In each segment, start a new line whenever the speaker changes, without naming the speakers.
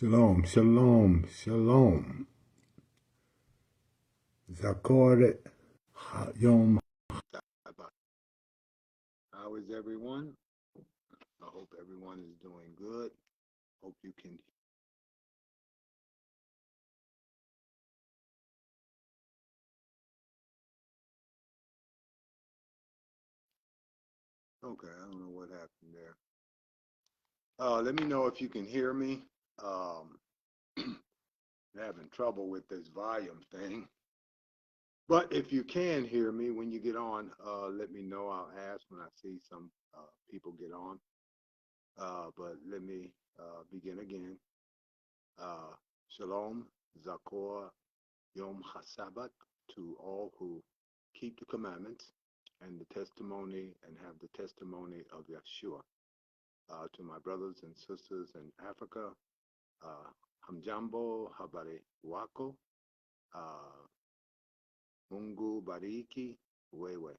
Shalom, shalom, shalom. Zakoret Yom. How is everyone? I hope everyone is doing good. Hope you can. Okay, I don't know what happened there. Let me know if you can hear me. Having trouble with this volume thing. But if you can hear me when you get on, let me know. I'll ask when I see some people get on. But let me begin again. Shalom, Zakor, Yom HaSabbat, to all who keep the commandments and the testimony and have the testimony of Yeshua. To my brothers and sisters in Africa, Hamjambo, Habari Wako, Mungu Bariki, Wewe.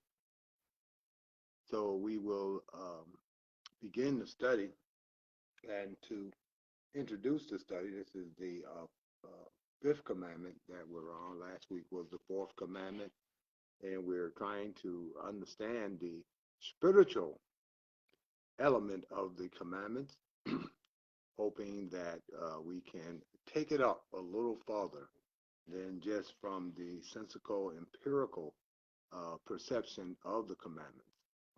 So we will begin the study, and to introduce the study, this is the fifth commandment that we're on. Last week was the fourth commandment, and we're trying to understand the spiritual element of the commandments, hoping that we can take it up a little farther than just from the sensical, empirical perception of the commandments.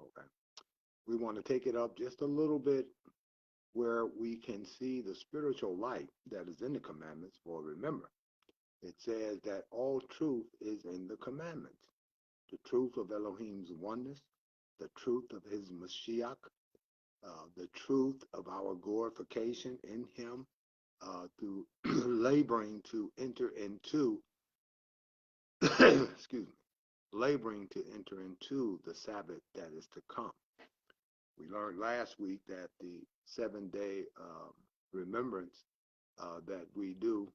Okay, we want to take it up just a little bit where we can see the spiritual light that is in the commandments. For remember, it says that all truth is in the commandments. The truth of Elohim's oneness, the truth of his Mashiach, the truth of our glorification in him through laboring to enter into, excuse me, laboring to enter into the Sabbath that is to come. We learned last week that the 7-day remembrance that we do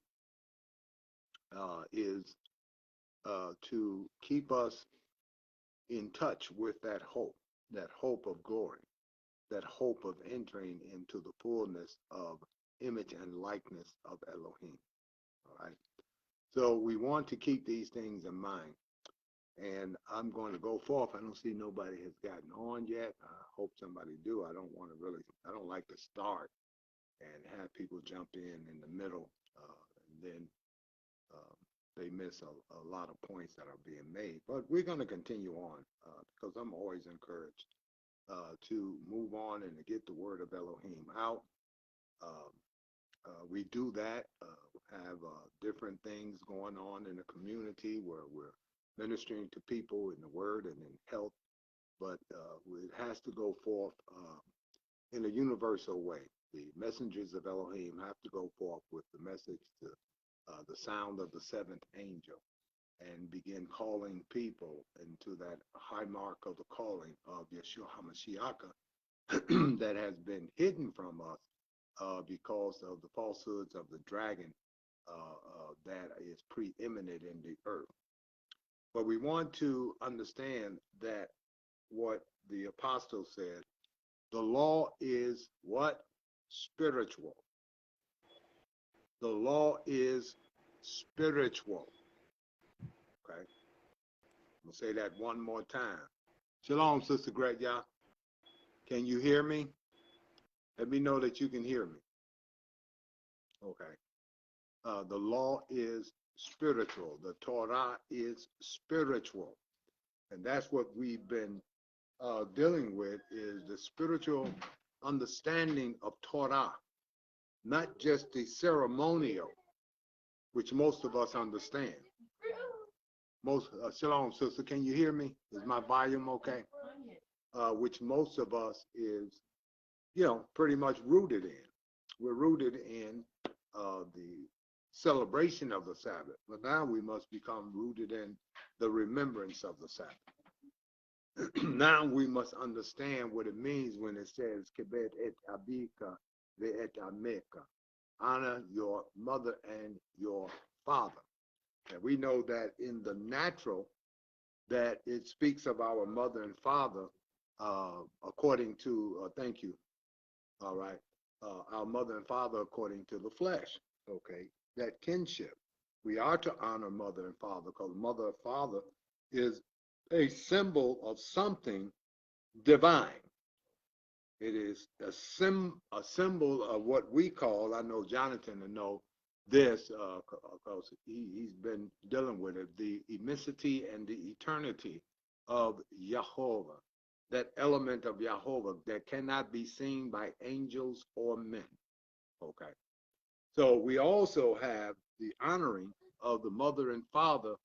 is to keep us in touch with that hope of glory, that hope of entering into the fullness of image and likeness of Elohim. All right. So we want to keep these things in mind. And I'm going to go forth. I don't see nobody has gotten on yet. I hope somebody do. I don't like to start and have people jump in the middle, and then they miss a lot of points that are being made. But we're going to continue on because I'm always encouraged to move on and to get the word of Elohim out. We do that, have different things going on in the community where we're ministering to people in the word and in health, but it has to go forth in a universal way. The messengers of Elohim have to go forth with the message to the sound of the seventh angel and begin calling people into that high mark of the calling of Yeshua HaMashiach that has been hidden from us because of the falsehoods of the dragon that is preeminent in the earth. But we want to understand that what the apostle said, the law is what? Spiritual. The law is spiritual. Okay? I'm going to say that one more time. Shalom, Sister Gretya. Can you hear me? Let me know that you can hear me. Okay. The law is spiritual. The Torah is spiritual. And that's what we've been dealing with, is the spiritual understanding of Torah, not just the ceremonial, which most of us understand. Shalom, sister, can you hear me? Is my volume okay? Which most of us is, pretty much rooted in. We're rooted in the celebration of the Sabbath, but now we must become rooted in the remembrance of the Sabbath. Now we must understand what it means when it says Kebet et abika ve'et ameka, honor your mother and your father. And we know that in the natural, that it speaks of our mother and father according to, thank you, all right, our mother and father according to the flesh. Okay, that kinship. We are to honor mother and father because mother and father is a symbol of something divine. It is a symbol of what we call, I know Jonathan to know this because he's been dealing with it, the immensity and the eternity of Jehovah, that element of Jehovah that cannot be seen by angels or men. Okay. So we also have the honoring of the mother and father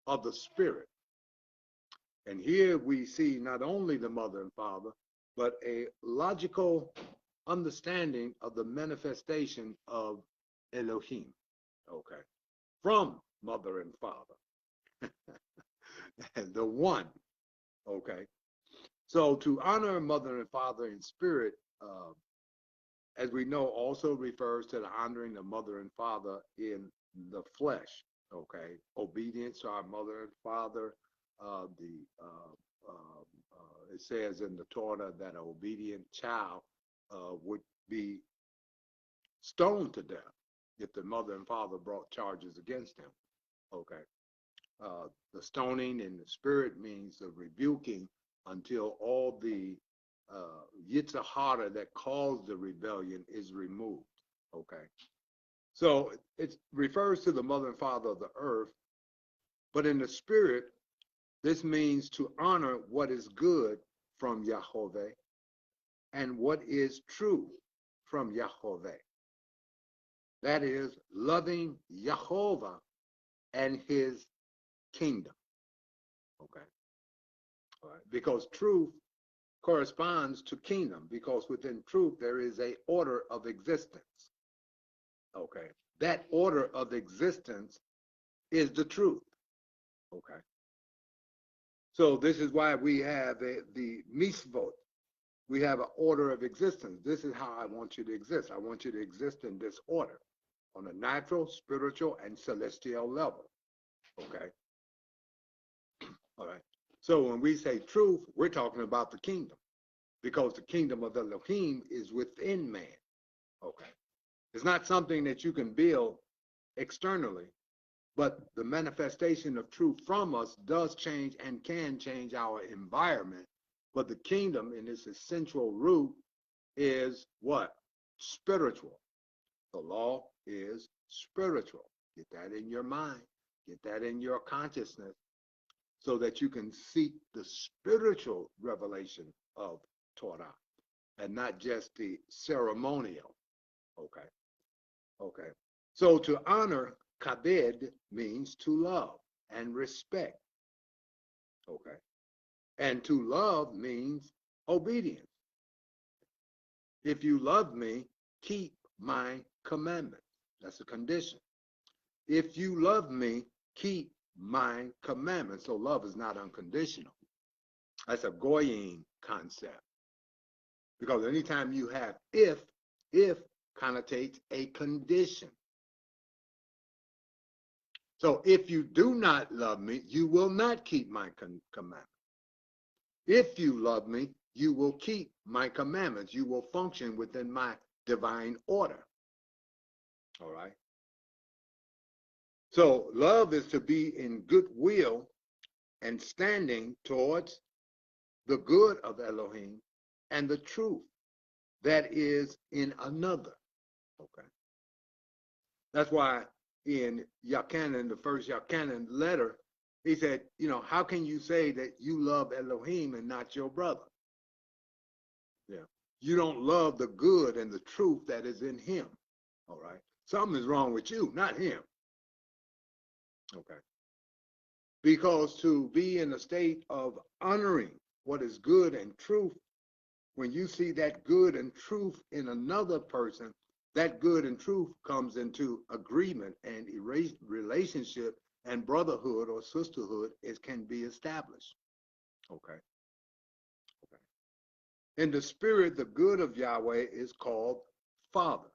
of the spirit. And here we see not only the mother and father, but a logical understanding of the manifestation of Elohim, okay, from mother and father, the one, okay. So to honor mother and father in spirit, as we know, also refers to the honoring of mother and father in the flesh, okay, obedience to our mother and father. The It says in the Torah that an obedient child would be stoned to death if the mother and father brought charges against him. Okay. The stoning in the spirit means the rebuking until all the Yitzhak hara that caused the rebellion is removed. Okay. So it refers to the mother and father of the earth, but in the spirit, this means to honor what is good from Yahweh and what is true from Yahweh. That is loving Jehovah and his kingdom. Okay. All right. Because truth corresponds to kingdom, because within truth there is a order of existence. Okay. That order of existence is the truth. Okay. So this is why we have the mitzvot. We have an order of existence. This is how I want you to exist. I want you to exist in this order on a natural, spiritual, and celestial level. Okay. All right. So when we say truth, we're talking about the kingdom because the kingdom of Elohim is within man. Okay. It's not something that you can build externally, but the manifestation of truth from us does change and can change our environment. But the kingdom in its essential root is what? Spiritual. The law is spiritual. Get that in your mind. Get that in your consciousness so that you can seek the spiritual revelation of Torah and not just the ceremonial. Okay. Okay. So to honor, kabed, means to love and respect. Okay. And to love means obedience. If you love me, keep my commandments. That's a condition. If you love me, keep my commandments. So love is not unconditional. That's a goyim concept. Because anytime you have if connotates a condition. So if you do not love me, you will not keep my commandments. If you love me, you will keep my commandments. You will function within my divine order. All right. So love is to be in goodwill and standing towards the good of Elohim and the truth that is in another. Okay. That's why in Yachanan, the first Yachanan letter, he said, how can you say that you love Elohim and not your brother? Yeah. You don't love the good and the truth that is in him. All right. Something is wrong with you, not him. Okay. Because to be in a state of honoring what is good and truth, when you see that good and truth in another person, that good and truth comes into agreement and relationship and brotherhood or sisterhood can be established. Okay. Okay. In the spirit, the good of Yahweh is called Father,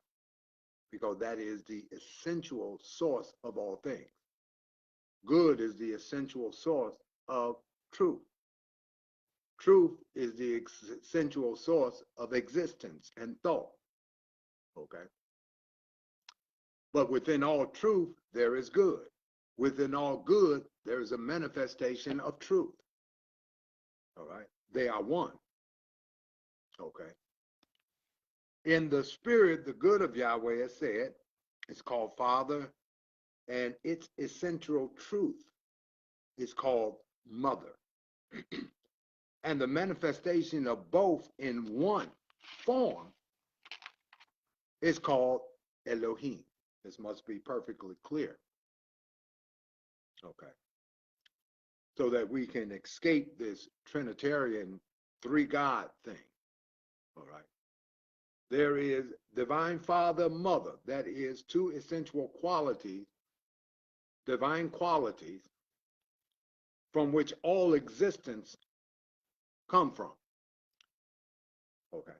because that is the essential source of all things. Good is the essential source of truth. Truth is the essential source of existence and thought. Okay. But within all truth, there is good. Within all good, there is a manifestation of truth. All right. They are one. Okay. In the spirit, the good of Yahweh is said, it's called Father, and its essential truth is called Mother. And the manifestation of both in one form is called Elohim. This must be perfectly clear. Okay. So that we can escape this Trinitarian three God thing. All right. There is divine Father, Mother. That is two essential qualities, divine qualities, from which all existence come from. Okay.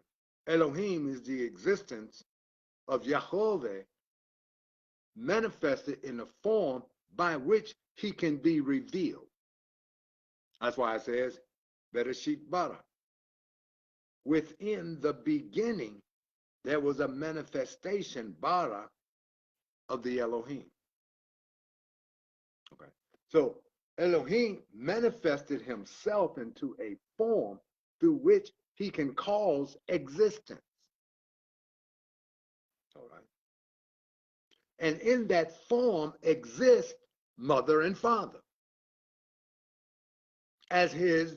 Elohim is the existence of Yahweh manifested in a form by which he can be revealed. That's why it says, Bereshit bara. Within the beginning, there was a manifestation, bara, of the Elohim. Okay. So Elohim manifested himself into a form through which he can cause existence. All right. And in that form exist mother and father as his,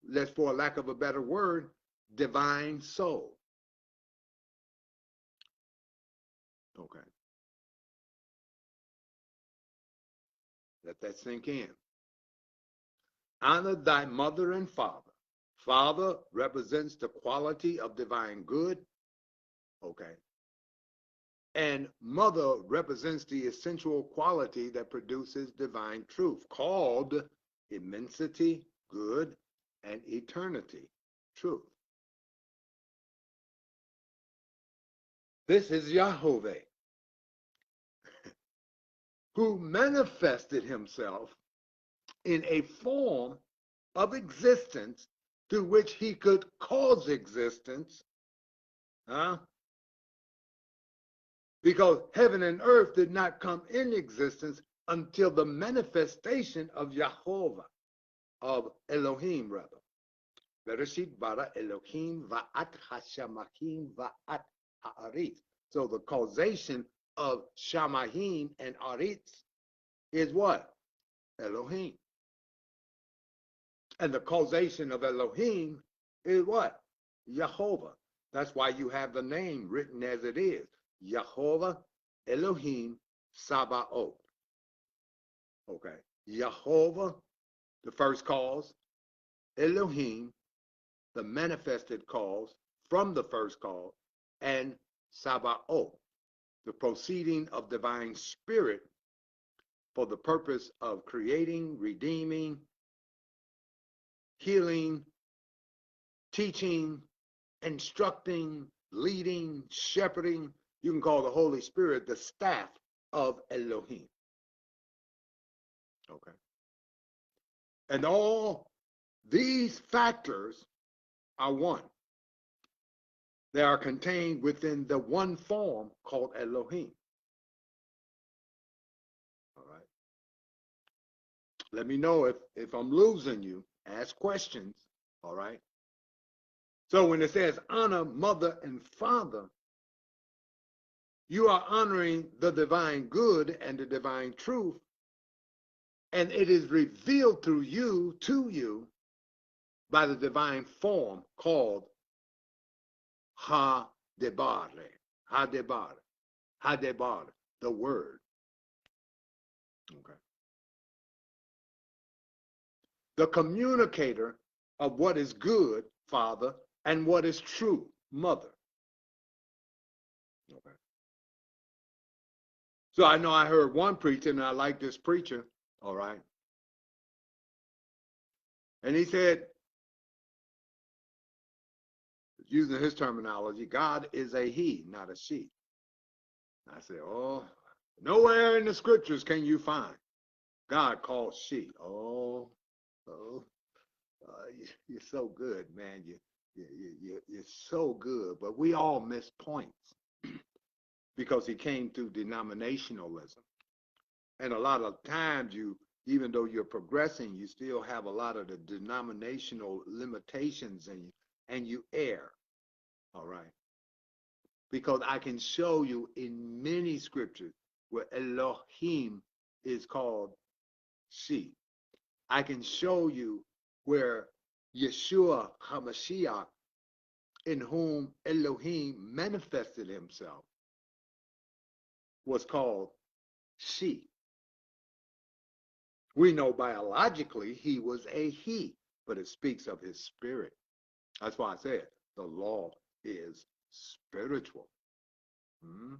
let's for lack of a better word, divine soul. Okay. Let that sink in. Honor thy mother and father. Father represents the quality of divine good. Okay. And mother represents the essential quality that produces divine truth, called immensity, good, and eternity, truth. This is Yahweh, who manifested himself in a form of existence through which he could cause existence, because heaven and earth did not come in existence until the manifestation of Jehovah, of Elohim, rather. Bereshit bara Elohim va'at hashamahim va'at ha'aretz. So the causation of Shamahim and Aretz is what? Elohim. And the causation of Elohim is what? Jehovah. That's why you have the name written as it is. Jehovah Elohim Sabaoth. Okay. Jehovah, the first cause. Elohim, the manifested cause from the first cause. And Sabaoth, the proceeding of divine spirit for the purpose of creating, redeeming, healing, teaching, instructing, leading, shepherding. You can call the Holy Spirit the staff of Elohim. Okay. And all these factors are one. They are contained within the one form called Elohim. All right. Let me know if I'm losing you. Ask questions. All right. So when it says honor mother and father, you are honoring the divine good and the divine truth, and it is revealed through you, to you, by the divine form called Ha-Debare, Ha-Debare, Ha-Debare, the word. Okay. The communicator of what is good, father, and what is true, mother. Okay. So I know I heard one preacher, and I like this preacher, all right. And he said, using his terminology, God is a he, not a she. I said, oh, nowhere in the scriptures can you find God called she. Oh, you're so good, man. You're so good. But we all miss points. because he came through denominationalism. And a lot of times even though you're progressing, you still have a lot of the denominational limitations and you err. All right. Because I can show you in many scriptures where Elohim is called she. I can show you where Yeshua HaMashiach, in whom Elohim manifested himself, was called she. We know biologically he was a he, but it speaks of his spirit. That's why I said the law is spiritual. Hmm?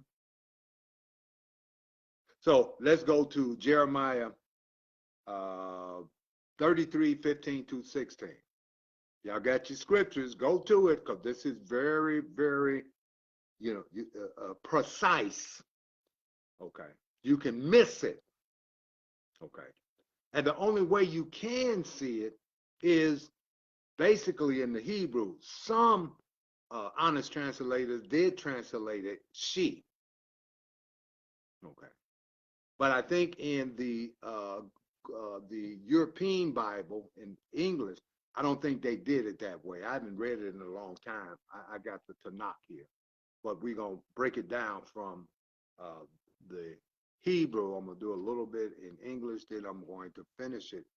So let's go to Jeremiah 33:15-16. Y'all got your scriptures, go to it, because this is very, very, precise. Okay. You can miss it. Okay. And the only way you can see it is basically in the Hebrew. Some honest translators did translate it she. Okay. But I think in the European Bible in English, I don't think they did it that way. I haven't read it in a long time. I got the Tanakh here. But we're going to break it down from the Hebrew. I'm going to do a little bit in English, then I'm going to finish it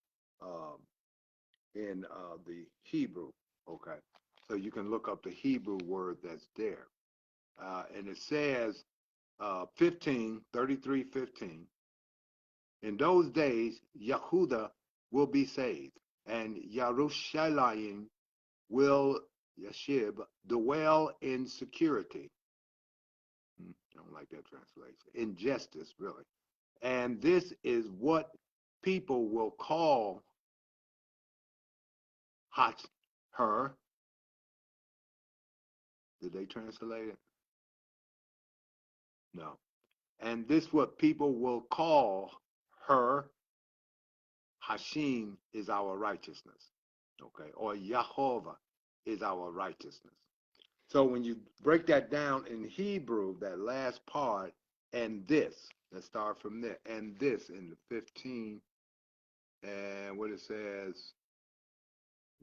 in the Hebrew. Okay. So you can look up the Hebrew word that's there. And it says 33:15. In those days, Yehuda will be saved, and Yerushalayim will, Yeshib, dwell in security. I don't like that translation. In justice, really. And this is what people will call her. Did they translate it? No. And this what people will call her. Hashim is our righteousness. Okay. Or Yahovah is our righteousness. So when you break that down in Hebrew, that last part, and this, let's start from there, and this in the 15, and what it says,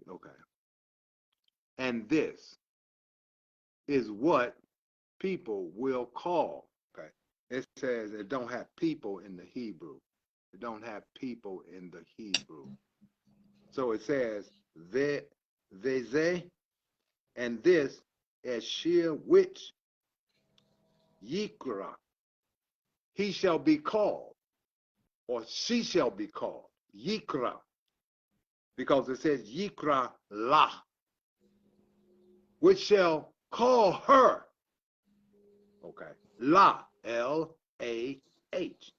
okay. And this is what people will call, okay. It says it don't have people in the Hebrew. It don't have people in the Hebrew. So it says, veze, and this, Ashir, which Yikra, he shall be called, or she shall be called, Yikra, because it says Yikra La, which shall call her, okay, La, L-A-H,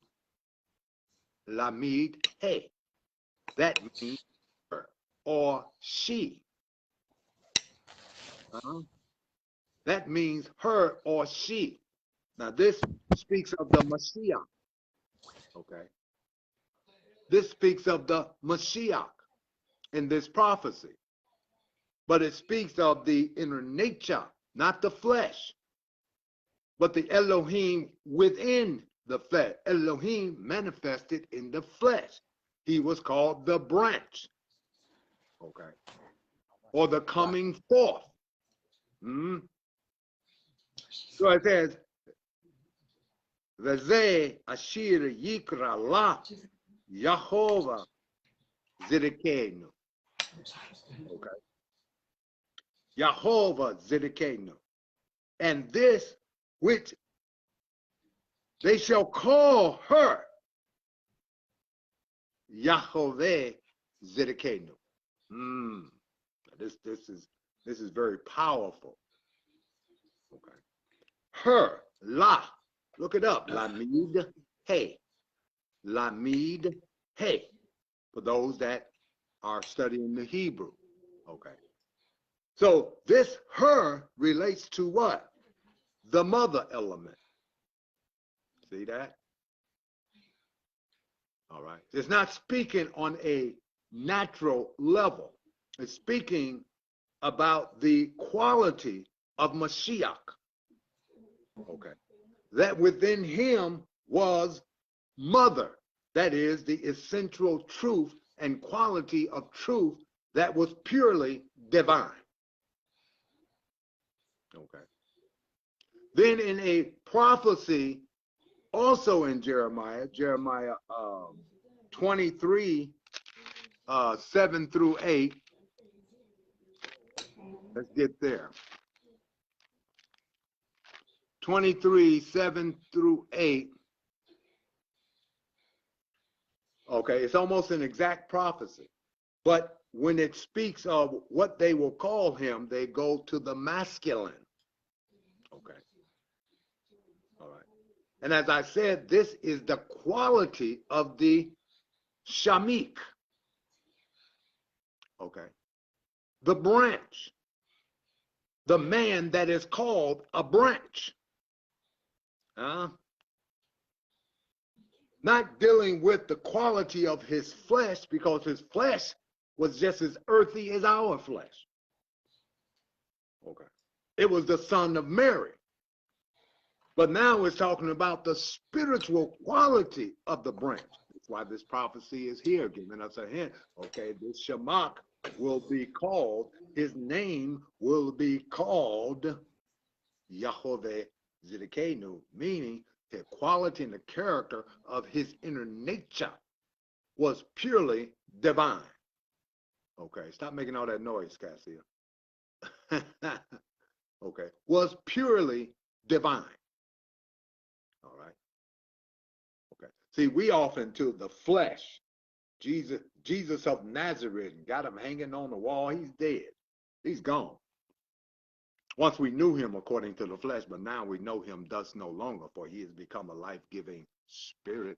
Lamid He, that means her, or she. That means her or she. Now this speaks of the Mashiach. Okay. This speaks of the Mashiach in this prophecy. But it speaks of the inner nature, not the flesh, but the Elohim within the flesh. Elohim manifested in the flesh. He was called the branch. Okay. Or the coming forth. So it says, Veze Ashir Yikra La Yahovah Zidkenu. Okay. Yahovah Zidkenu. And this which they shall call her Yahovah Zidkenu. This is very powerful. Okay. Her, La, look it up, Lamid He. Lamid He. For those that are studying the Hebrew. Okay. So this her relates to what? The mother element. See that? All right. It's not speaking on a natural level. It's speaking about the quality of Mashiach. Okay. That within him was mother. That is the essential truth and quality of truth that was purely divine. Okay. Then in a prophecy, also in Jeremiah, Jeremiah 23, 7 through 8. Let's get there. 23, 7 through 8. Okay, it's almost an exact prophecy. But when it speaks of what they will call him, they go to the masculine. Okay. All right. And as I said, this is the quality of the shamik. Okay. The branch. The man that is called a branch. Not dealing with the quality of his flesh, because his flesh was just as earthy as our flesh. Okay. It was the son of Mary. But now it's talking about the spiritual quality of the branch. That's why this prophecy is here, giving us a hint. Okay, this Shamak will be called, his name will be called Yahovah Zidkenu, meaning the quality and the character of his inner nature was purely divine. Okay, stop making all that noise, Cassia. Okay, was purely divine. All right. Okay. See, we often to the flesh. Jesus of Nazareth, got him hanging on the wall. He's dead. He's gone. Once we knew him according to the flesh, but now we know him thus no longer, for he has become a life-giving spirit.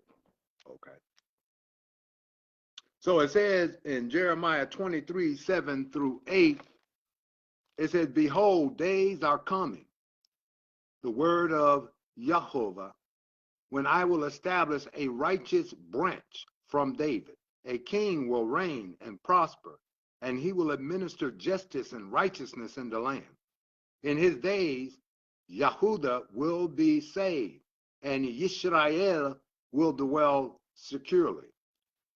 Okay. So it says in Jeremiah 23, 7 through 8, it says, behold, days are coming, the word of Yahovah, when I will establish a righteous branch from David. A king will reign and prosper, and he will administer justice and righteousness in the land. In his days, Yehuda will be saved, and Yisrael will dwell securely.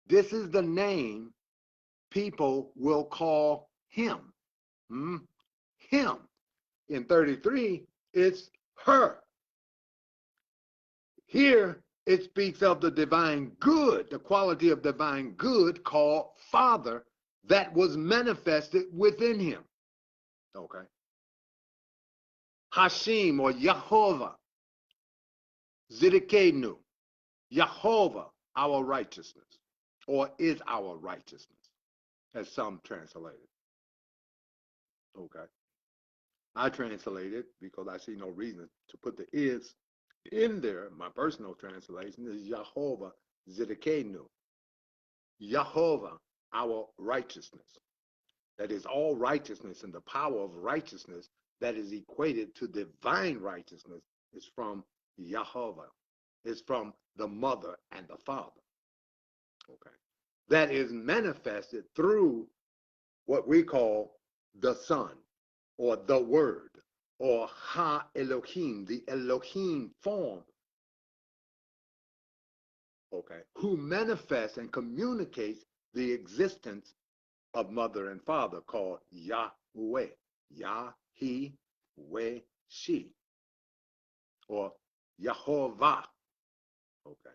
This is the name people will call him. Him. In 33, it's her. Here, it speaks of the divine good, the quality of divine good called Father that was manifested within him. Okay. Hashim or Yahovah, Zidkenu, Yahovah, our righteousness, or is our righteousness, as some translate it. Okay. I translate it because I see no reason to put the is in there. My personal translation is Yahovah Zidkenu. Yahovah, our righteousness. That is all righteousness, and the power of righteousness that is equated to divine righteousness is from Yahovah. It's from the mother and the father. Okay. That is manifested through what we call the Son, or the Word, or Ha Elohim, the Elohim form. Okay. Who manifests and communicates the existence of mother and father, called Yahweh. Yah, he, we, she, or Yahovah. Okay.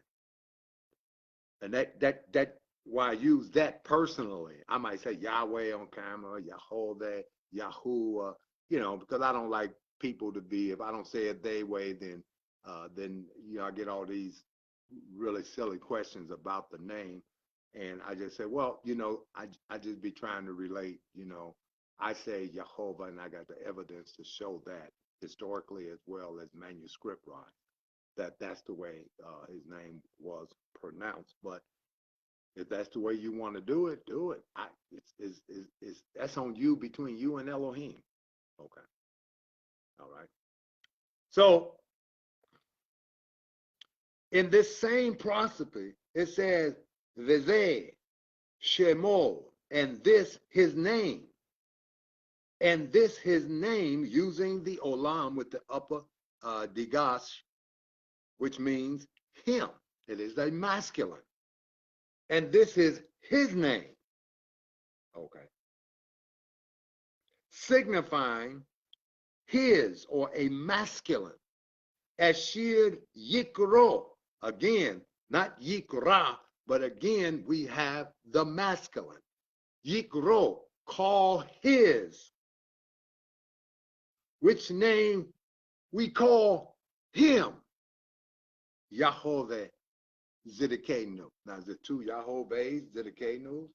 And that why I use that personally. I might say Yahweh on camera, Yahovah, Yahuwah, because I don't like people to be, if I don't say it their way, then I get all these really silly questions about the name. And I just say, well, I just be trying to relate, I say Jehovah, and I got the evidence to show that historically as well as manuscript-wise, that's the way his name was pronounced. But if that's the way you want to do it, do it. That's on you, between you and Elohim. Okay. All right. So in this same prosody, it says, Veze, Shemo, and this his name. And this his name, using the olam with the upper digash, which means him. It is a masculine. And this is his name. Okay. Signifying his or a masculine. Ashir Yikro. Again, not Yikra, but again, we have the masculine. Yikro, call his. Which name we call him? Yahovah Zidkenu. Now, is it two Yahovahs Zidkenu?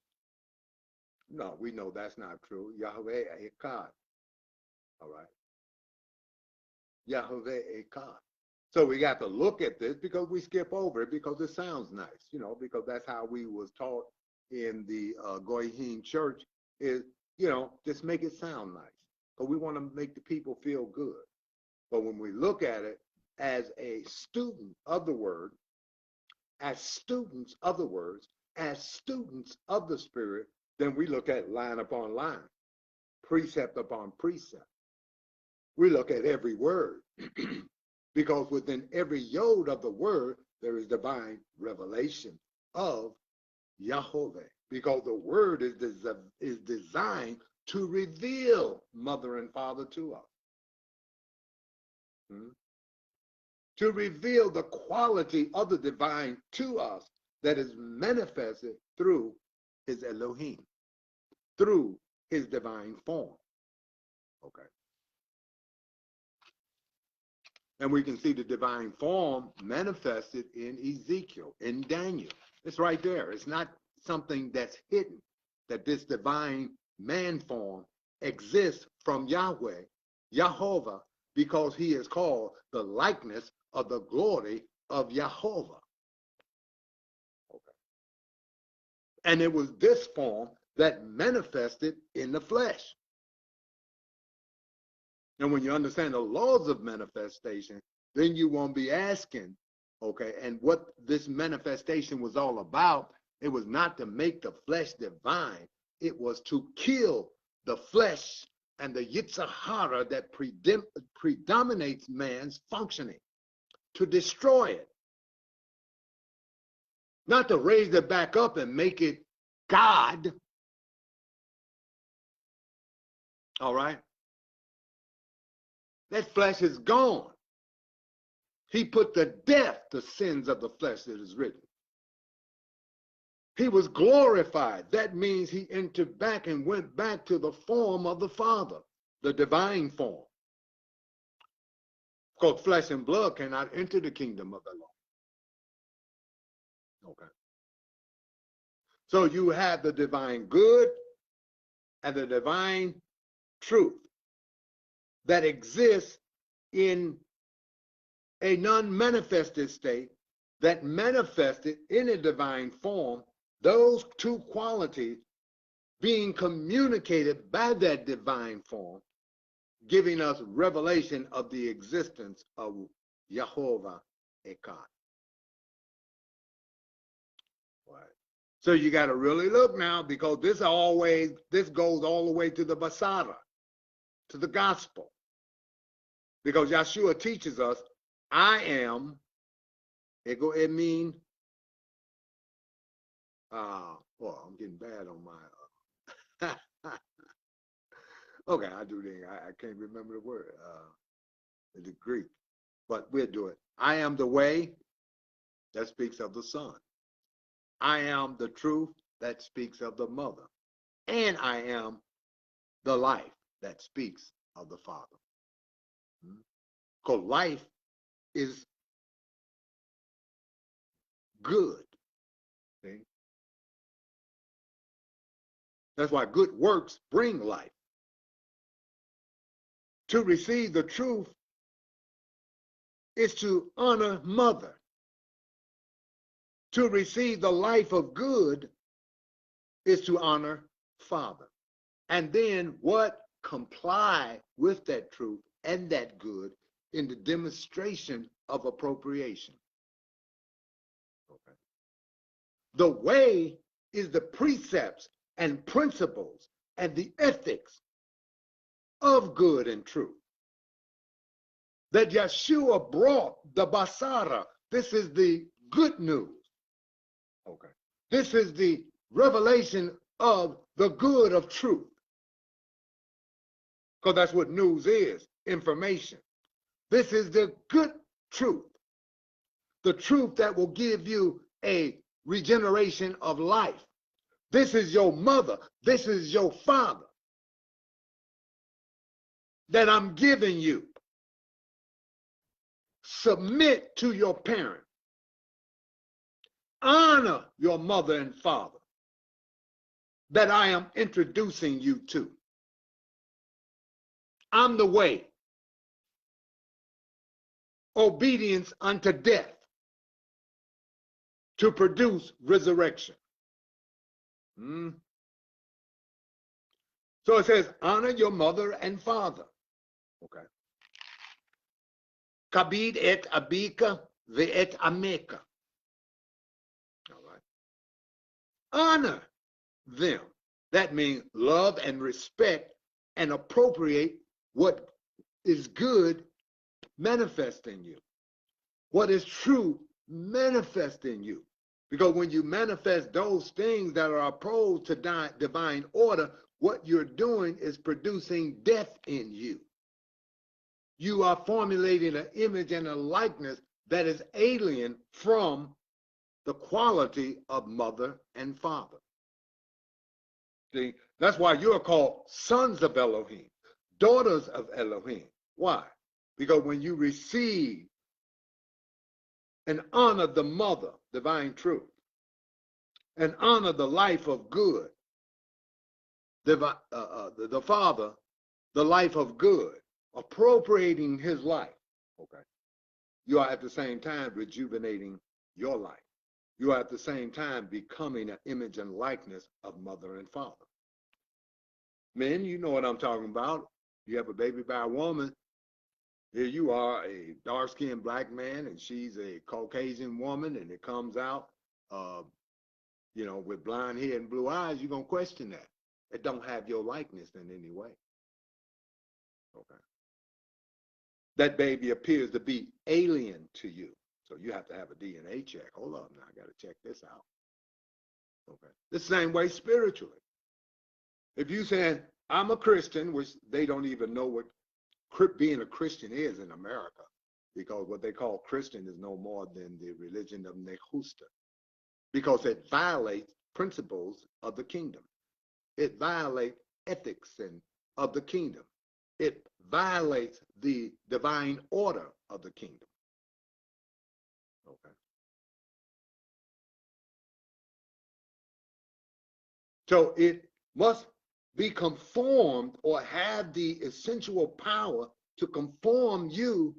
No, we know that's not true. Yahweh Echad. All right. Yahweh Echad. So we got to look at this because we skip over it because it sounds nice, you know, because that's how we was taught in the Goyim church is, you know, just make it sound nice. But we want to make the people feel good. But when we look at it as a student of the word, as students of the words, as students of the spirit, then we look at line upon line, precept upon precept. We look at every word because within every yod of the word, there is divine revelation of Yahovah, because the word is designed to reveal mother and father to us. To reveal the quality of the divine to us that is manifested through his Elohim, through his divine form. Okay. And we can see the divine form manifested in Ezekiel, in Daniel. It's right there. It's not something that's hidden, that this divine man form exists from Yahweh, Yahovah, because he is called the likeness of the glory of Yahovah. Okay. And it was this form that manifested in the flesh. And when you understand the laws of manifestation, then you won't be asking, okay, and what this manifestation was all about, it was not to make the flesh divine. It was to kill the flesh and the Yetzer Hara that predominates man's functioning, to destroy it. Not to raise it back up and make it God. All right? That flesh is gone. He put to death the sins of the flesh that is written. He was glorified. That means he entered back and went back to the form of the Father, the divine form. Because flesh and blood cannot enter the kingdom of the Lord. Okay. So you have the divine good and the divine truth that exists in a non-manifested state that manifested in a divine form, those two qualities being communicated by that divine form, giving us revelation of the existence of Yahovah Echad. Right. So you got to really look now, because this goes all the way to the Basara, to the gospel. Because Yeshua teaches us, I am, Ego Emin, well, I'm getting bad on my, okay, I do the, I can't remember the word, the Greek, but we'll do it. I am the way, that speaks of the Son. I am the truth, that speaks of the Mother. And I am the life, that speaks of the Father. Because life is good. See? That's why good works bring life. To receive the truth is to honor mother. To receive the life of good is to honor father. And then what? Comply with that truth and that good in the demonstration of appropriation. Okay. The way is the precepts and principles and the ethics of good and truth. that Yeshua brought the Basara. This is the good news. Okay. This is the revelation of the good of truth. Because that's what news is, information. This is the good truth. The truth that will give you a regeneration of life. This is your mother. This is your father that I'm giving you. Submit to your parent. Honor your mother and father that I am introducing you to. I'm the way. Obedience unto death to produce resurrection. So it says, honor your mother and father. Okay. Kabid et abika ve'et ameka. All right. Honor them. That means love and respect and appropriate what is good manifest in you. What is true manifest in you. Because when you manifest those things that are opposed to divine order, what you're doing is producing death in you. You are formulating an image and a likeness that is alien from the quality of mother and father. See, that's why you're called sons of Elohim, daughters of Elohim. Why? Because when you receive and honor the mother, divine truth, and honor the life of good, the father, the life of good, appropriating his life, okay, you are at the same time rejuvenating your life. You are at the same time becoming an image and likeness of mother and father. Men, you know what I'm talking about. You have a baby by a woman. Here you are, a dark-skinned black man, and she's a Caucasian woman, and it comes out, you know, with blonde hair and blue eyes. You're going to question that. It don't have your likeness in any way. Okay. That baby appears to be alien to you. So you have to have a DNA check. Hold up now, I got to check this out. Okay. The same way spiritually. If you say, I'm a Christian, which they don't even know what being a Christian is in America, because what they call Christian is no more than the religion of Nehushta, because it violates principles of the kingdom. It violates ethics of the kingdom. It violates the divine order of the kingdom. Okay. So it must be conformed or have the essential power to conform you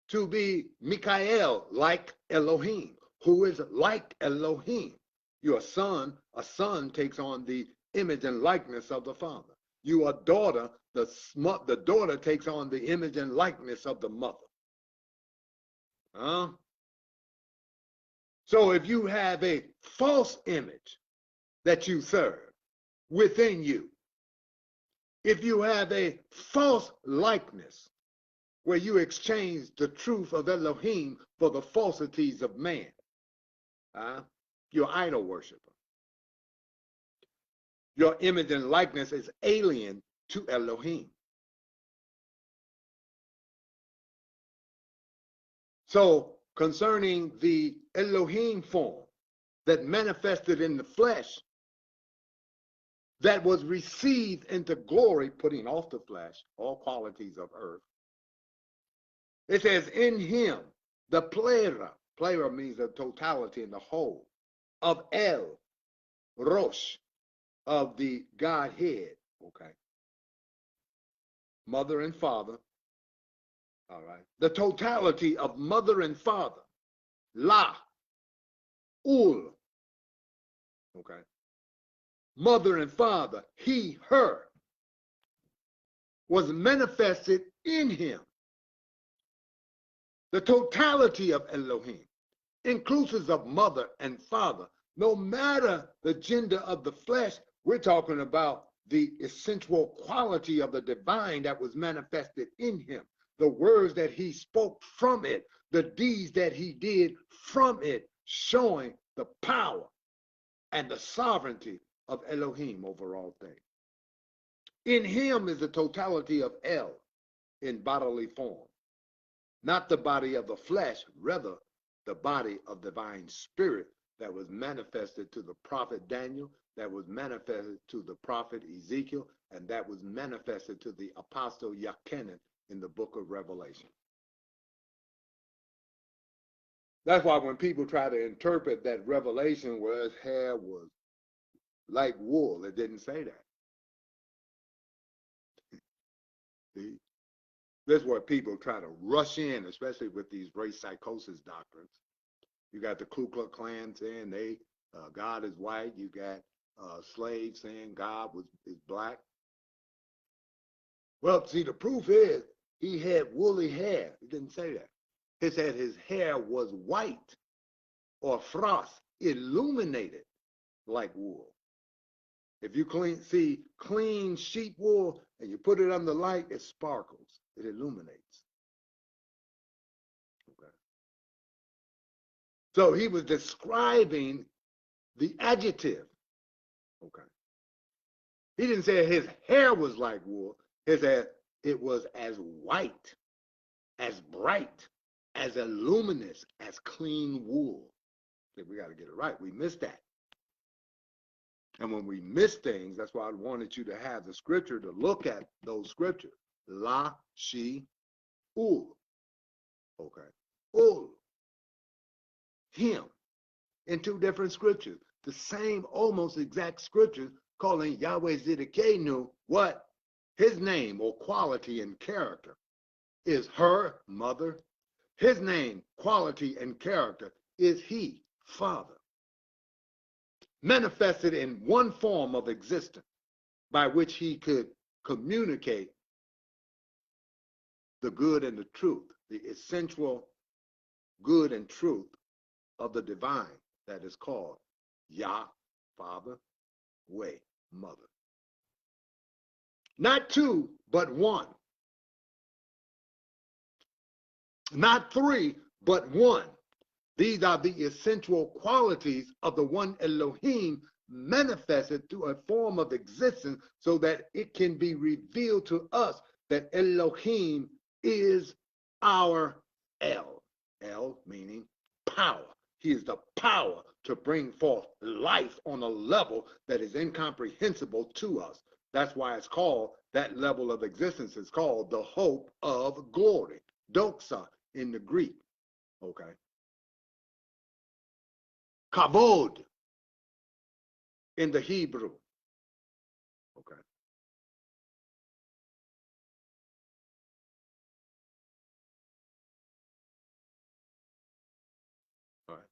to be Mikael, like Elohim, who is like Elohim. You're a son takes on the image and likeness of the father. You are a daughter, the daughter takes on the image and likeness of the mother. So if you have a false image that you serve within you, if you have a false likeness where you exchange the truth of Elohim for the falsities of man, you're idol worshiper. Your image and likeness is alien to Elohim. So concerning the Elohim form that manifested in the flesh, that was received into glory, putting off the flesh, all qualities of earth. It says, in him, the plera means the totality and the whole, of El, Rosh, of the Godhead, okay, mother and father, all right, the totality of mother and father, La, Ul, okay, mother and father, he, her, was manifested in him. The totality of Elohim, inclusive of mother and father, no matter the gender of the flesh, we're talking about the essential quality of the divine that was manifested in him. the words that he spoke from it, the deeds that he did from it, showing the power and the sovereignty of Elohim over all things. In him is the totality of El in bodily form, not the body of the flesh, rather the body of divine spirit that was manifested to the prophet Daniel, that was manifested to the prophet Ezekiel, and that was manifested to the apostle Yachanan in the book of Revelation. That's why when people try to interpret that revelation where his hair was like wool, it didn't say that. See? This is where people try to rush in, especially with these race psychosis doctrines. You got the Ku Klux Klan saying God is white. You got slaves saying God is black. Well, see, the proof is he had woolly hair. He didn't say that. He said his hair was white or frost, illuminated like wool. If you see clean sheep wool and you put it under light, it sparkles, it illuminates. Okay. So he was describing the adjective. Okay. He didn't say his hair was like wool. He said it was as white, as bright, as luminous as clean wool. We got to get it right. We missed that. And when we miss things, that's why I wanted you to have the scripture to look at those scriptures. La, she, ul. Okay. Ul. Him. In two different scriptures. The same almost exact scriptures calling Yahweh Zidkenu what? His name or quality and character is her mother. His name, quality, and character is he, Father. Manifested in one form of existence by which he could communicate the good and the truth, the essential good and truth of the divine that is called Yah, Father, Way, Mother. Not two, but one. Not three, but one. These are the essential qualities of the one Elohim manifested through a form of existence so that it can be revealed to us that Elohim is our El. El meaning power. He is the power to bring forth life on a level that is incomprehensible to us. That's why it's called, that level of existence is called the hope of glory. Doxa in the Greek. Okay. Kavod in the Hebrew. Okay. All right.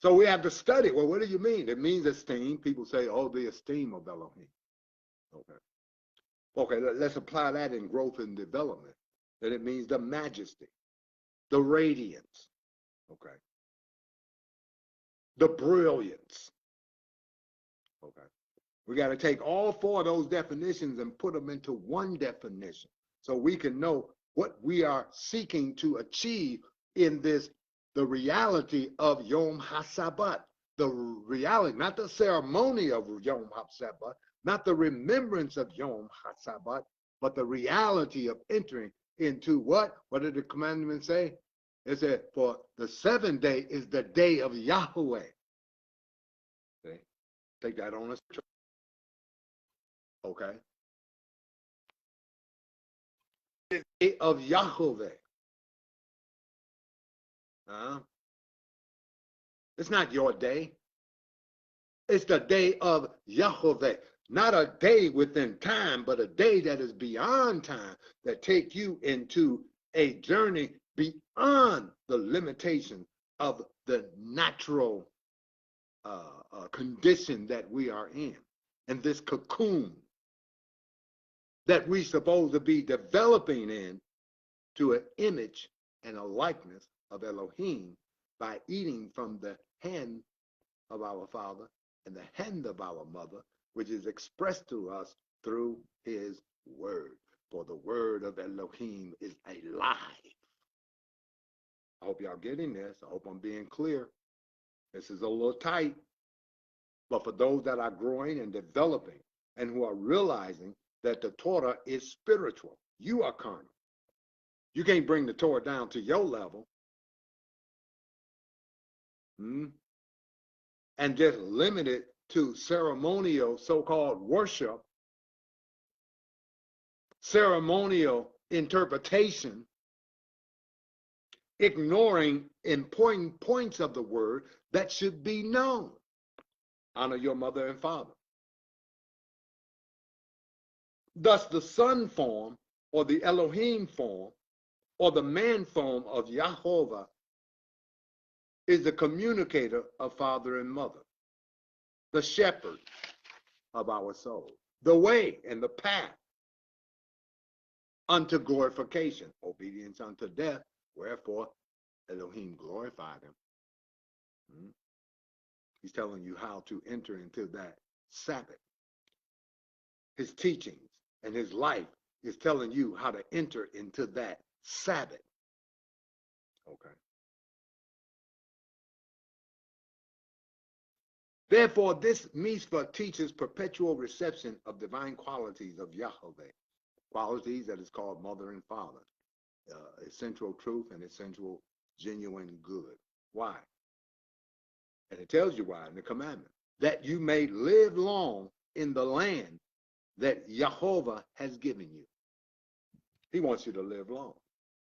So we have to study. Well, what do you mean? It means esteem. People say, oh, the esteem of Elohim. Okay. Okay, let's apply that in growth and development. Then it means the majesty, the radiance. Okay. The brilliance. Okay. We got to take all four of those definitions and put them into one definition so we can know what we are seeking to achieve in this, the reality of Yom HaSabbat, the reality, not the ceremony of Yom HaSabbat, not the remembrance of Yom HaSabbat, but the reality of entering into what? What did the commandment say? It said, for the seventh day is the day of Yahweh. See? Take that on us. Okay. The day of Yahweh. It's not your day. It's the day of Yahweh. Not a day within time, but a day that is beyond time, that take you into a journey beyond the limitation of the natural condition that we are in. And this cocoon that we supposed to be developing in to an image and a likeness of Elohim by eating from the hand of our Father and the hand of our Mother, which is expressed to us through his word. For the word of Elohim is alive. I hope y'all getting this. I hope I'm being clear. This is a little tight. But for those that are growing and developing and who are realizing that the Torah is spiritual, you are carnal. You can't bring the Torah down to your level. And just limit it to ceremonial so-called worship, ceremonial interpretation, ignoring important points of the word that should be known. Honor your mother and father. Thus the son form, or the Elohim form, or the man form of Yahovah is the communicator of father and mother, the shepherd of our soul, the way and the path unto glorification, obedience unto death, wherefore Elohim glorified him. He's telling you how to enter into that Sabbath. His teachings and his life is telling you how to enter into that Sabbath. Okay. Therefore, this mitzvah teaches perpetual reception of divine qualities of Yahweh, qualities that is called mother and father, essential truth and essential genuine good. Why? And it tells you why in the commandment, that you may live long in the land that Yahovah has given you. He wants you to live long.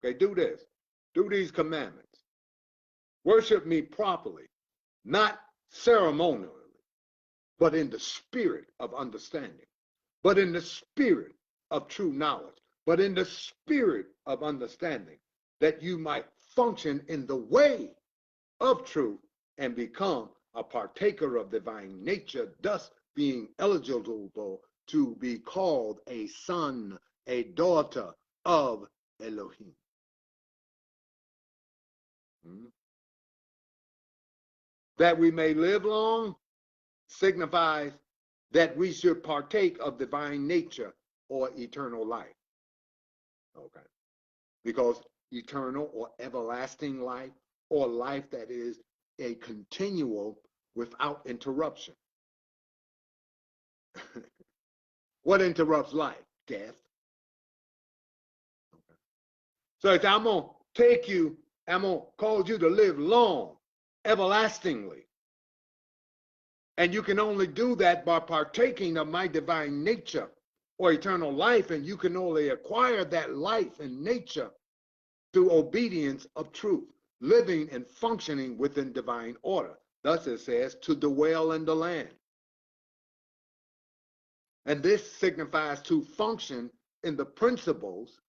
Okay, do this. Do these commandments. Worship me properly, not ceremonially, but in the spirit of understanding, but in the spirit of true knowledge, but in the spirit of understanding, that you might function in the way of truth and become a partaker of divine nature, thus being eligible to be called a son, a daughter of Elohim. That we may live long signifies that we should partake of divine nature or eternal life. Okay. Because eternal or everlasting life, or life that is a continual without interruption. What interrupts life? Death. Okay. So it's, I'm going to take you, I'm going to cause you to live long, everlastingly. And you can only do that by partaking of my divine nature or eternal life, and you can only acquire that life and nature through obedience of truth, living and functioning within divine order. Thus it says, to dwell in the land. And this signifies to function in the principles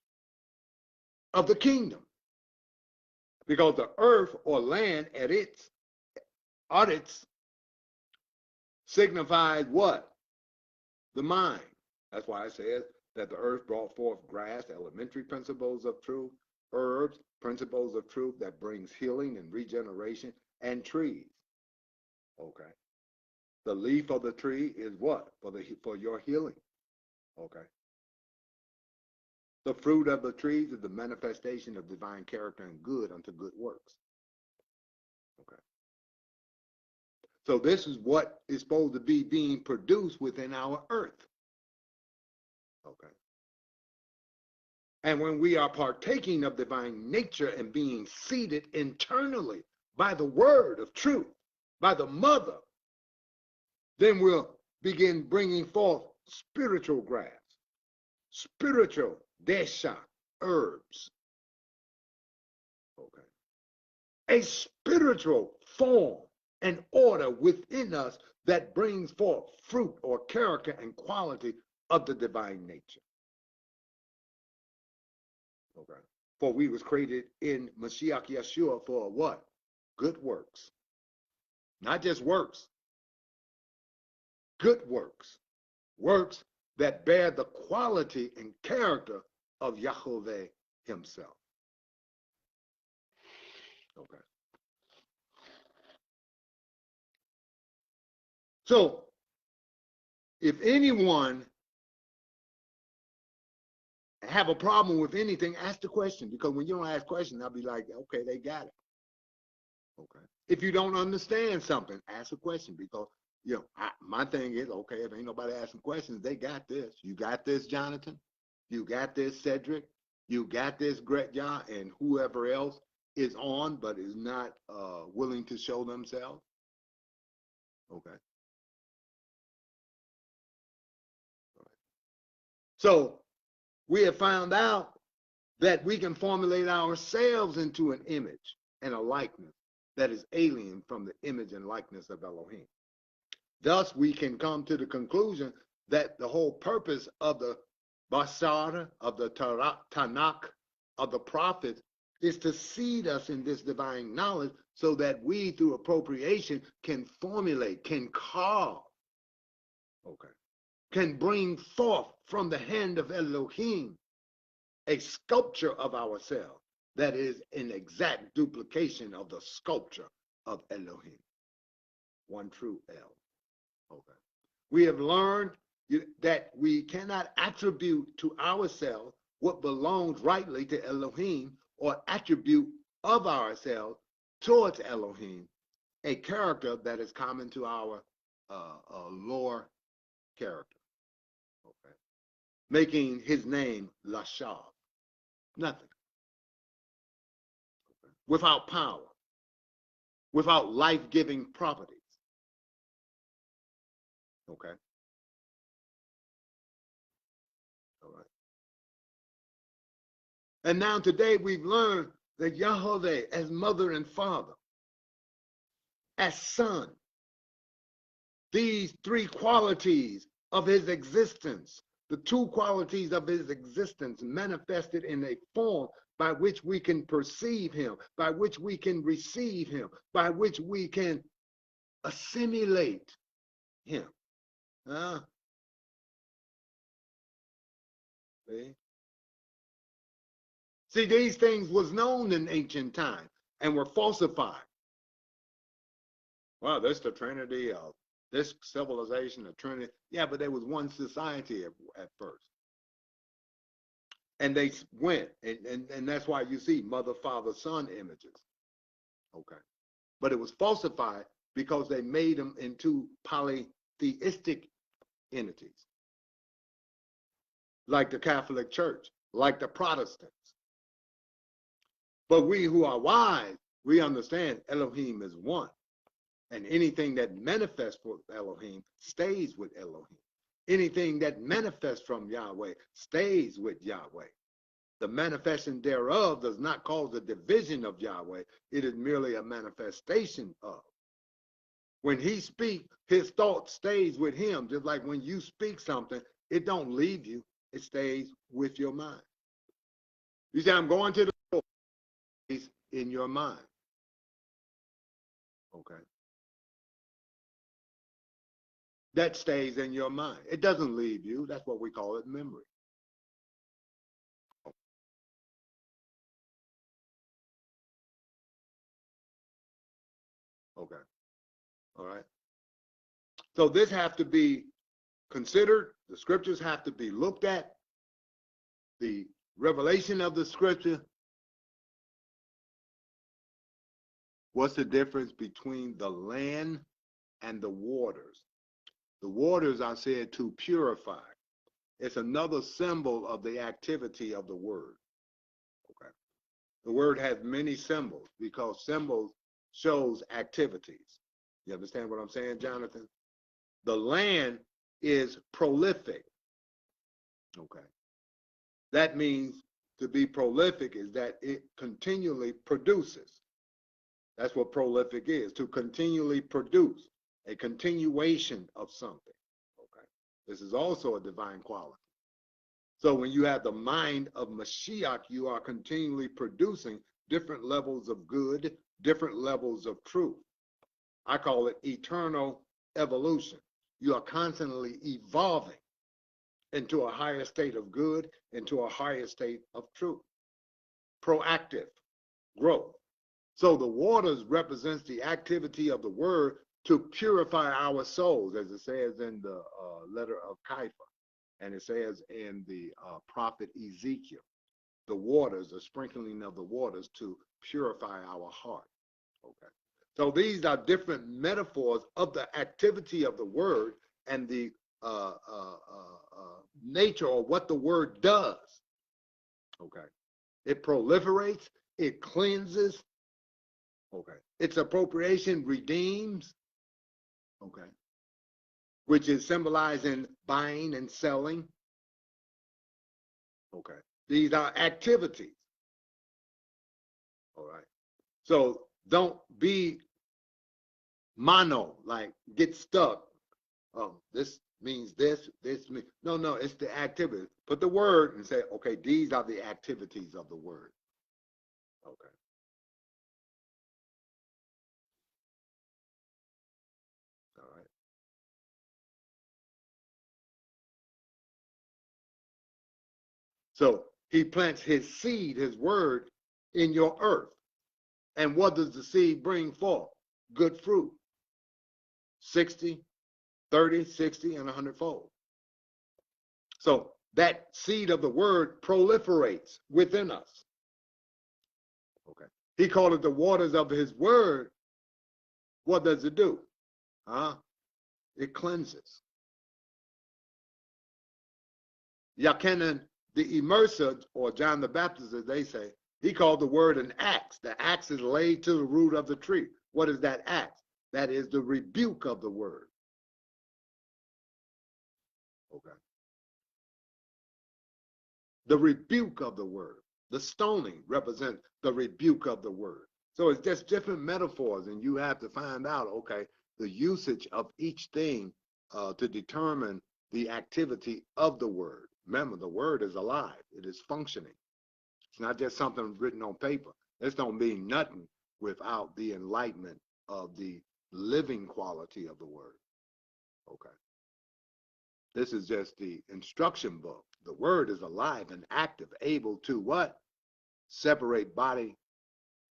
of the kingdom. Because the earth or land at its signifies what? The mind. That's why it says that the earth brought forth grass, elementary principles of truth, herbs, principles of truth that brings healing and regeneration, and trees. Okay. The leaf of the tree is what? For your healing. Okay. The fruit of the trees is the manifestation of divine character and good unto good works. Okay. So this is what is supposed to be being produced within our earth. Okay. And when we are partaking of divine nature and being seated internally by the word of truth, by the mother, then we'll begin bringing forth spiritual grass, spiritual desha, herbs. Okay. A spiritual form and order within us that brings forth fruit or character and quality of the divine nature. Okay. For we was created in Mashiach Yeshua for what? Good works. Not just works. Good works. Works that bear the quality and character of Yahovah himself. Okay. So, if anyone have a problem with anything, ask the question. Because when you don't ask questions, I'll be like, okay, they got it. Okay. If you don't understand something, ask a question. Because my thing is, okay, if ain't nobody asking questions, they got this. You got this, Jonathan. You got this, Cedric. You got this, Gretja, and whoever else is on but is not willing to show themselves. Okay. All right. So we have found out that we can formulate ourselves into an image and a likeness that is alien from the image and likeness of Elohim. Thus, we can come to the conclusion that the whole purpose of the Basar, of the Tanakh, of the prophets, is to seed us in this divine knowledge so that we, through appropriation, can formulate, can carve, okay, can bring forth from the hand of Elohim a sculpture of ourselves that is an exact duplication of the sculpture of Elohim. One true El. Okay. We have learned that we cannot attribute to ourselves what belongs rightly to Elohim or attribute of ourselves towards Elohim a character that is common to our lower character. Okay. Making his name Lashav. Nothing. Okay. Without power. Without life-giving properties. Okay. All right. And now today we've learned that Yahweh as mother and father, as son, these three qualities of his existence, the two qualities of his existence manifested in a form by which we can perceive him, by which we can receive him, by which we can assimilate him. See, these things was known in ancient time and were falsified. Well, this the Trinity of this civilization, the Trinity. Yeah, but there was one society at first. And they went, and that's why you see mother, father, son images. Okay. But it was falsified because they made them into polytheistic entities. Like the Catholic Church, like the Protestants. But we who are wise, we understand Elohim is one. And anything that manifests for Elohim stays with Elohim. Anything that manifests from Yahweh stays with Yahweh. The manifestation thereof does not cause a division of Yahweh. It is merely a manifestation of. When he speaks, his thought stays with him. Just like when you speak something, it don't leave you. It stays with your mind. You say, I'm going to the Lord. It's in your mind. Okay. That stays in your mind. It doesn't leave you. That's what we call it memory. Okay. All right. So this have to be considered. The scriptures have to be looked at. The revelation of the scripture. What's the difference between the land and the waters? The waters are said to purify. It's another symbol of the activity of the word. Okay. The word has many symbols because symbols shows activities. You understand what I'm saying, Jonathan? The land is prolific. Okay. That means to be prolific is that it continually produces. That's what prolific is, to continually produce, a continuation of something. Okay. This is also a divine quality. So when you have the mind of Mashiach, you are continually producing different levels of good, different levels of truth. I call it eternal evolution. You are constantly evolving into a higher state of good, into a higher state of truth. Proactive growth. So the waters represents the activity of the word to purify our souls, as it says in the letter of Kepha. And it says in the prophet Ezekiel, the waters, the sprinkling of the waters to purify our heart. Okay. So these are different metaphors of the activity of the word and the nature of what the word does. Okay. It proliferates, it cleanses. Okay. Its appropriation redeems. Okay. Which is symbolized in buying and selling. Okay. These are activities. All right. So don't be mono, like get stuck. This means this means, no, it's the activity. Put the word and say, okay, these are the activities of the word. Okay. All right. So he plants his seed, his word, in your earth. And what does the seed bring forth? Good fruit. 60, 30, 60, and 100-fold. So that seed of the word proliferates within us. Okay. He called it the waters of his word. What does it do? It cleanses. Yachanan the immerser, or John the Baptist, as they say, he called the word an axe. The axe is laid to the root of the tree. What is that axe? That is the rebuke of the word. Okay. The rebuke of the word. The stoning represents the rebuke of the word. So it's just different metaphors, and you have to find out, okay, the usage of each thing to determine the activity of the word. Remember, the word is alive. It is functioning. It's not just something written on paper. This don't mean nothing without the enlightenment of the living quality of the word. Okay. This is just the instruction book. The word is alive and active, able to what? Separate body,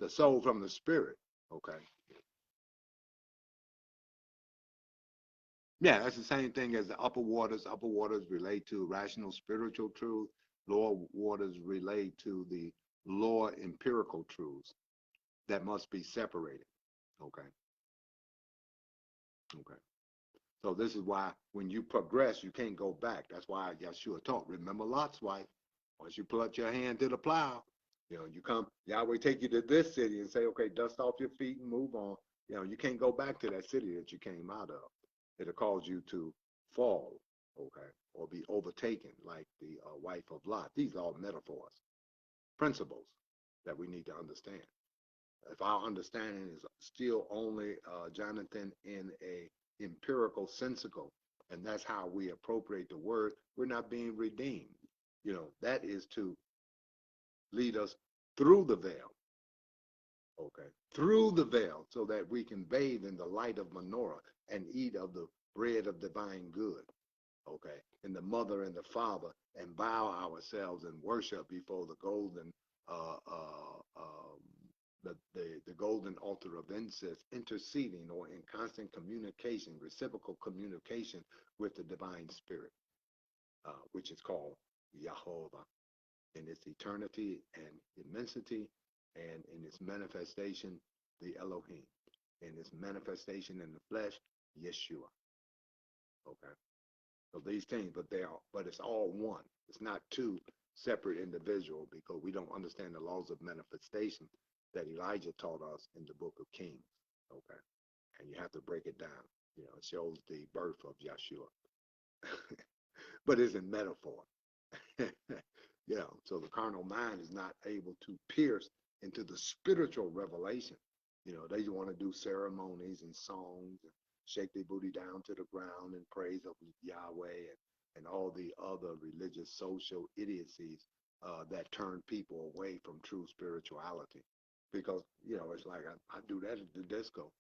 the soul from the spirit. Okay. Yeah, that's the same thing as the upper waters. Upper waters relate to rational spiritual truth. Lower waters relate to the lower empirical truths that must be separated. Okay. Okay. So this is why when you progress, you can't go back. That's why Yeshua taught. Remember Lot's wife. Once you put your hand to the plow, you come, Yahweh take you to this city and say, okay, dust off your feet and move on. You can't go back to that city that you came out of. It'll cause you to fall, okay, or be overtaken like the wife of Lot. These are all metaphors, principles that we need to understand. If our understanding is still only, Jonathan, in a empirical sensical, and that's how we appropriate the word, we're not being redeemed. That is to lead us through the veil, okay, through the veil, so that we can bathe in the light of menorah and eat of the bread of divine good, okay, and the mother and the father, and bow ourselves and worship before the golden the golden altar of incense, interceding or in constant communication, reciprocal communication with the divine spirit, which is called Yahovah, in its eternity and immensity, and in its manifestation, the Elohim, in its manifestation in the flesh, Yeshua. Okay. So these things, but it's all one. It's not two separate individuals, because we don't understand the laws of manifestation that Elijah taught us in the book of Kings. Okay. And you have to break it down. It shows the birth of Yeshua. But it's in metaphor. So the carnal mind is not able to pierce into the spiritual revelation. They want to do ceremonies and songs and shake their booty down to the ground in praise of Yahweh, and all the other religious social idiocies that turn people away from true spirituality. Because, it's like I do that at the disco.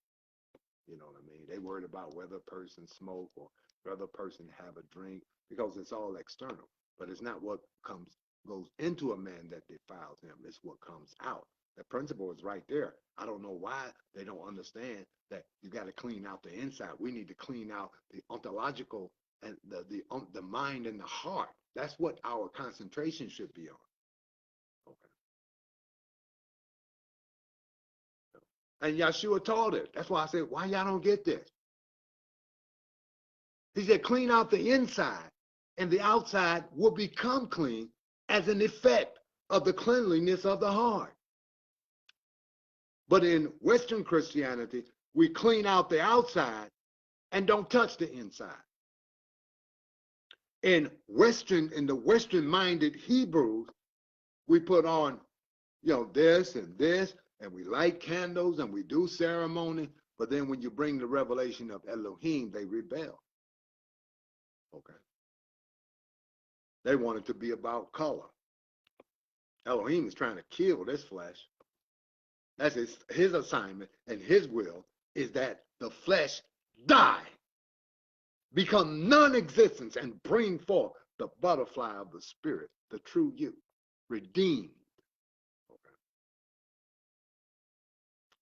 You know what I mean? They worried about whether a person smoke or whether a person have a drink, because it's all external. But it's not what goes into a man that defiles him. It's what comes out. The principle is right there. I don't know why they don't understand that you got to clean out the inside. We need to clean out the ontological and the mind and the heart. That's what our concentration should be on. Okay. And Yeshua taught it. That's why I said, why y'all don't get this? He said, clean out the inside, and the outside will become clean as an effect of the cleanliness of the heart. But in Western Christianity, we clean out the outside and don't touch the inside. In the Western-minded Hebrews, we put on, this and this, and we light candles and we do ceremony. But then when you bring the revelation of Elohim, they rebel. Okay. They want it to be about color. Elohim is trying to kill this flesh. That's his assignment, and his will is that the flesh die, become non-existent, and bring forth the butterfly of the spirit, the true you, redeemed. Okay.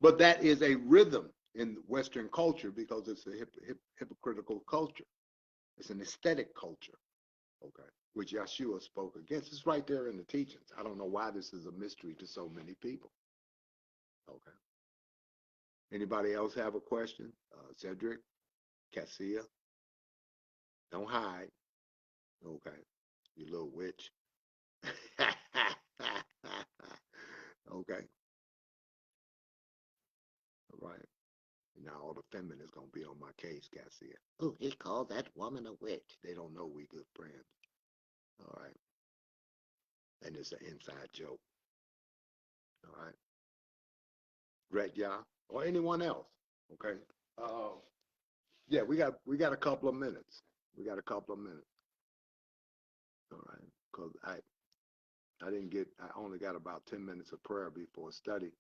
But that is a rhythm in Western culture because it's a hypocritical culture. It's an aesthetic culture, okay, which Yeshua spoke against. It's right there in the teachings. I don't know why this is a mystery to so many people. Okay. Anybody else have a question? Cedric, Cassia, don't hide. Okay, you little witch. Okay. All right. Now all the feminists gonna be on my case, Cassia. Oh, he called that woman a witch. They don't know we good friends. All right. And it's an inside joke. All right. Red y'all or anyone else. Okay. Yeah, we got a couple of minutes. We got a couple of minutes. All right. Because I only got about 10 minutes of prayer before study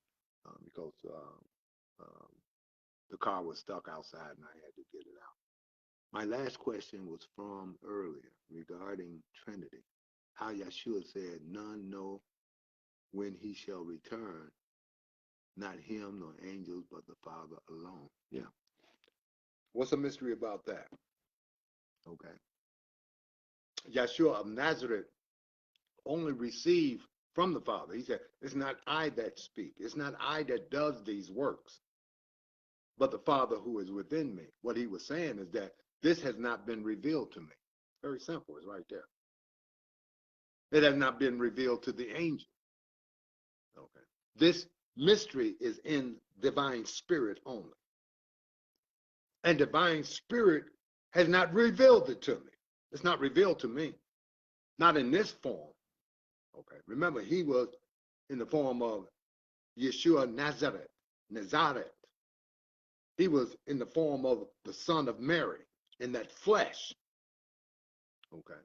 because the car was stuck outside and I had to get it out. My last question was from earlier regarding Trinity. How Yeshua said, none know when he shall return, not him nor angels, but the Father alone. Yeah. What's the mystery about that? Okay. Yeshua of Nazareth only received from the Father. He said, it's not I that speak. It's not I that does these works, but the Father who is within me. What he was saying is that this has not been revealed to me. Very simple. It's right there. It has not been revealed to the angel. Okay. This mystery is in divine spirit only. And divine spirit has not revealed it to me. It's not revealed to me. Not in this form. Okay. Remember, he was in the form of Yeshua Nazareth. He was in the form of the Son of Mary, in that flesh. Okay.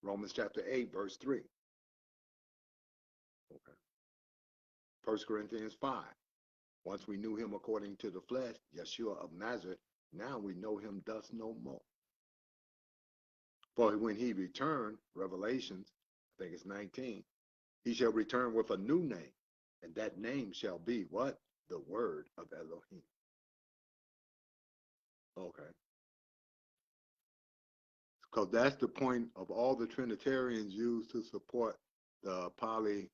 Romans chapter 8, verse 3. Okay. 1 Corinthians 5. Once we knew him according to the flesh, Yeshua of Nazareth, now we know him thus no more. For when he returned, Revelations, I think it's 19, he shall return with a new name, and that name shall be what? The word of Elohim. Okay. Because that's the point of all the Trinitarians use to support the polyphysite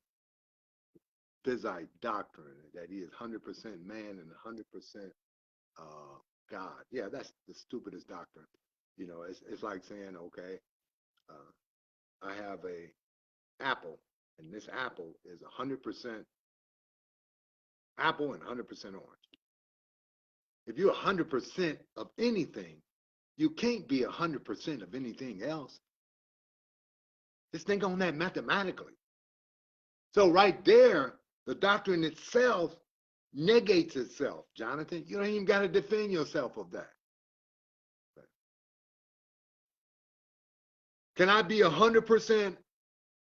doctrine, that he is 100% man and 100% God. Yeah, that's the stupidest doctrine. It's like saying, okay, I have a apple, and this apple is 100% apple and 100% orange. If you're 100% of anything, you can't be 100% of anything else. Just think on that mathematically. So right there, the doctrine itself negates itself, Jonathan. You don't even got to defend yourself of that. Can I be 100%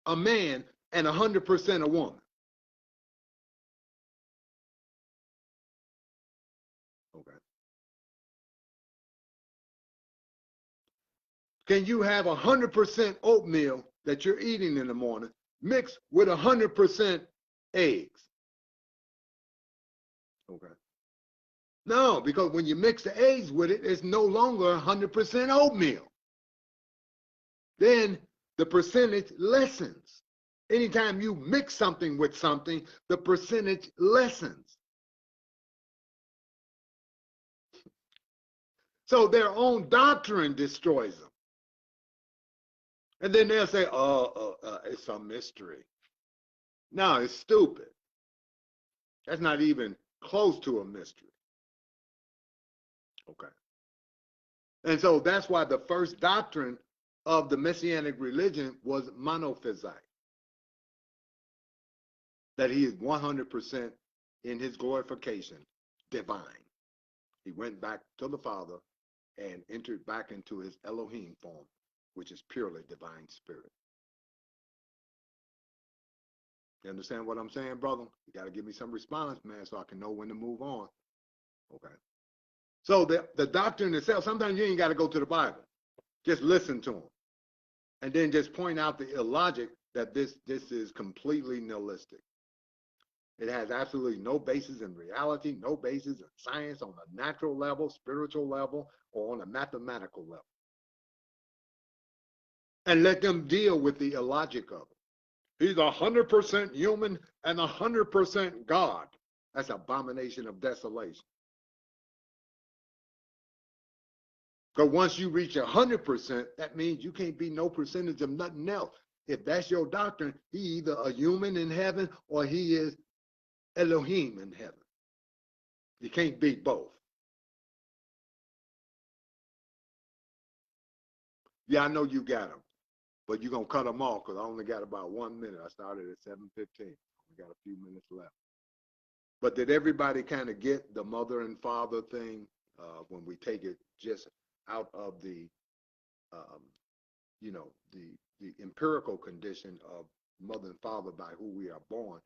a man and 100% a woman? Okay. Can you have 100% oatmeal that you're eating in the morning mixed with 100% eggs? Okay. No, because when you mix the eggs with it, it's no longer 100% oatmeal. Then the percentage lessens. Anytime you mix something with something, the percentage lessens. So their own doctrine destroys them. And then they'll say, it's a mystery. No, it's stupid. That's not even close to a mystery. Okay. And so that's why the first doctrine of the Messianic religion was monophysite, that he is 100% in his glorification divine. He went back to the Father and entered back into his Elohim form, which is purely divine spirit. You understand what I'm saying, brother? You got to give me some response, man, so I can know when to move on. Okay. So the doctrine itself, sometimes you ain't got to go to the Bible. Just listen to them. And then just point out the illogic that this is completely nihilistic. It has absolutely no basis in reality, no basis in science on a natural level, spiritual level, or on a mathematical level. And let them deal with the illogic of it. He's 100% human and 100% God. That's an abomination of desolation. Because once you reach 100%, that means you can't be no percentage of nothing else. If that's your doctrine, he either a human in heaven or he is Elohim in heaven. You can't be both. Yeah, I know you got them, but you're going to cut them off because I only got about 1 minute. I started at 7:15. We got a few minutes left. But did everybody kind of get the mother and father thing when we take it just out of the, the empirical condition of mother and father by who we are born?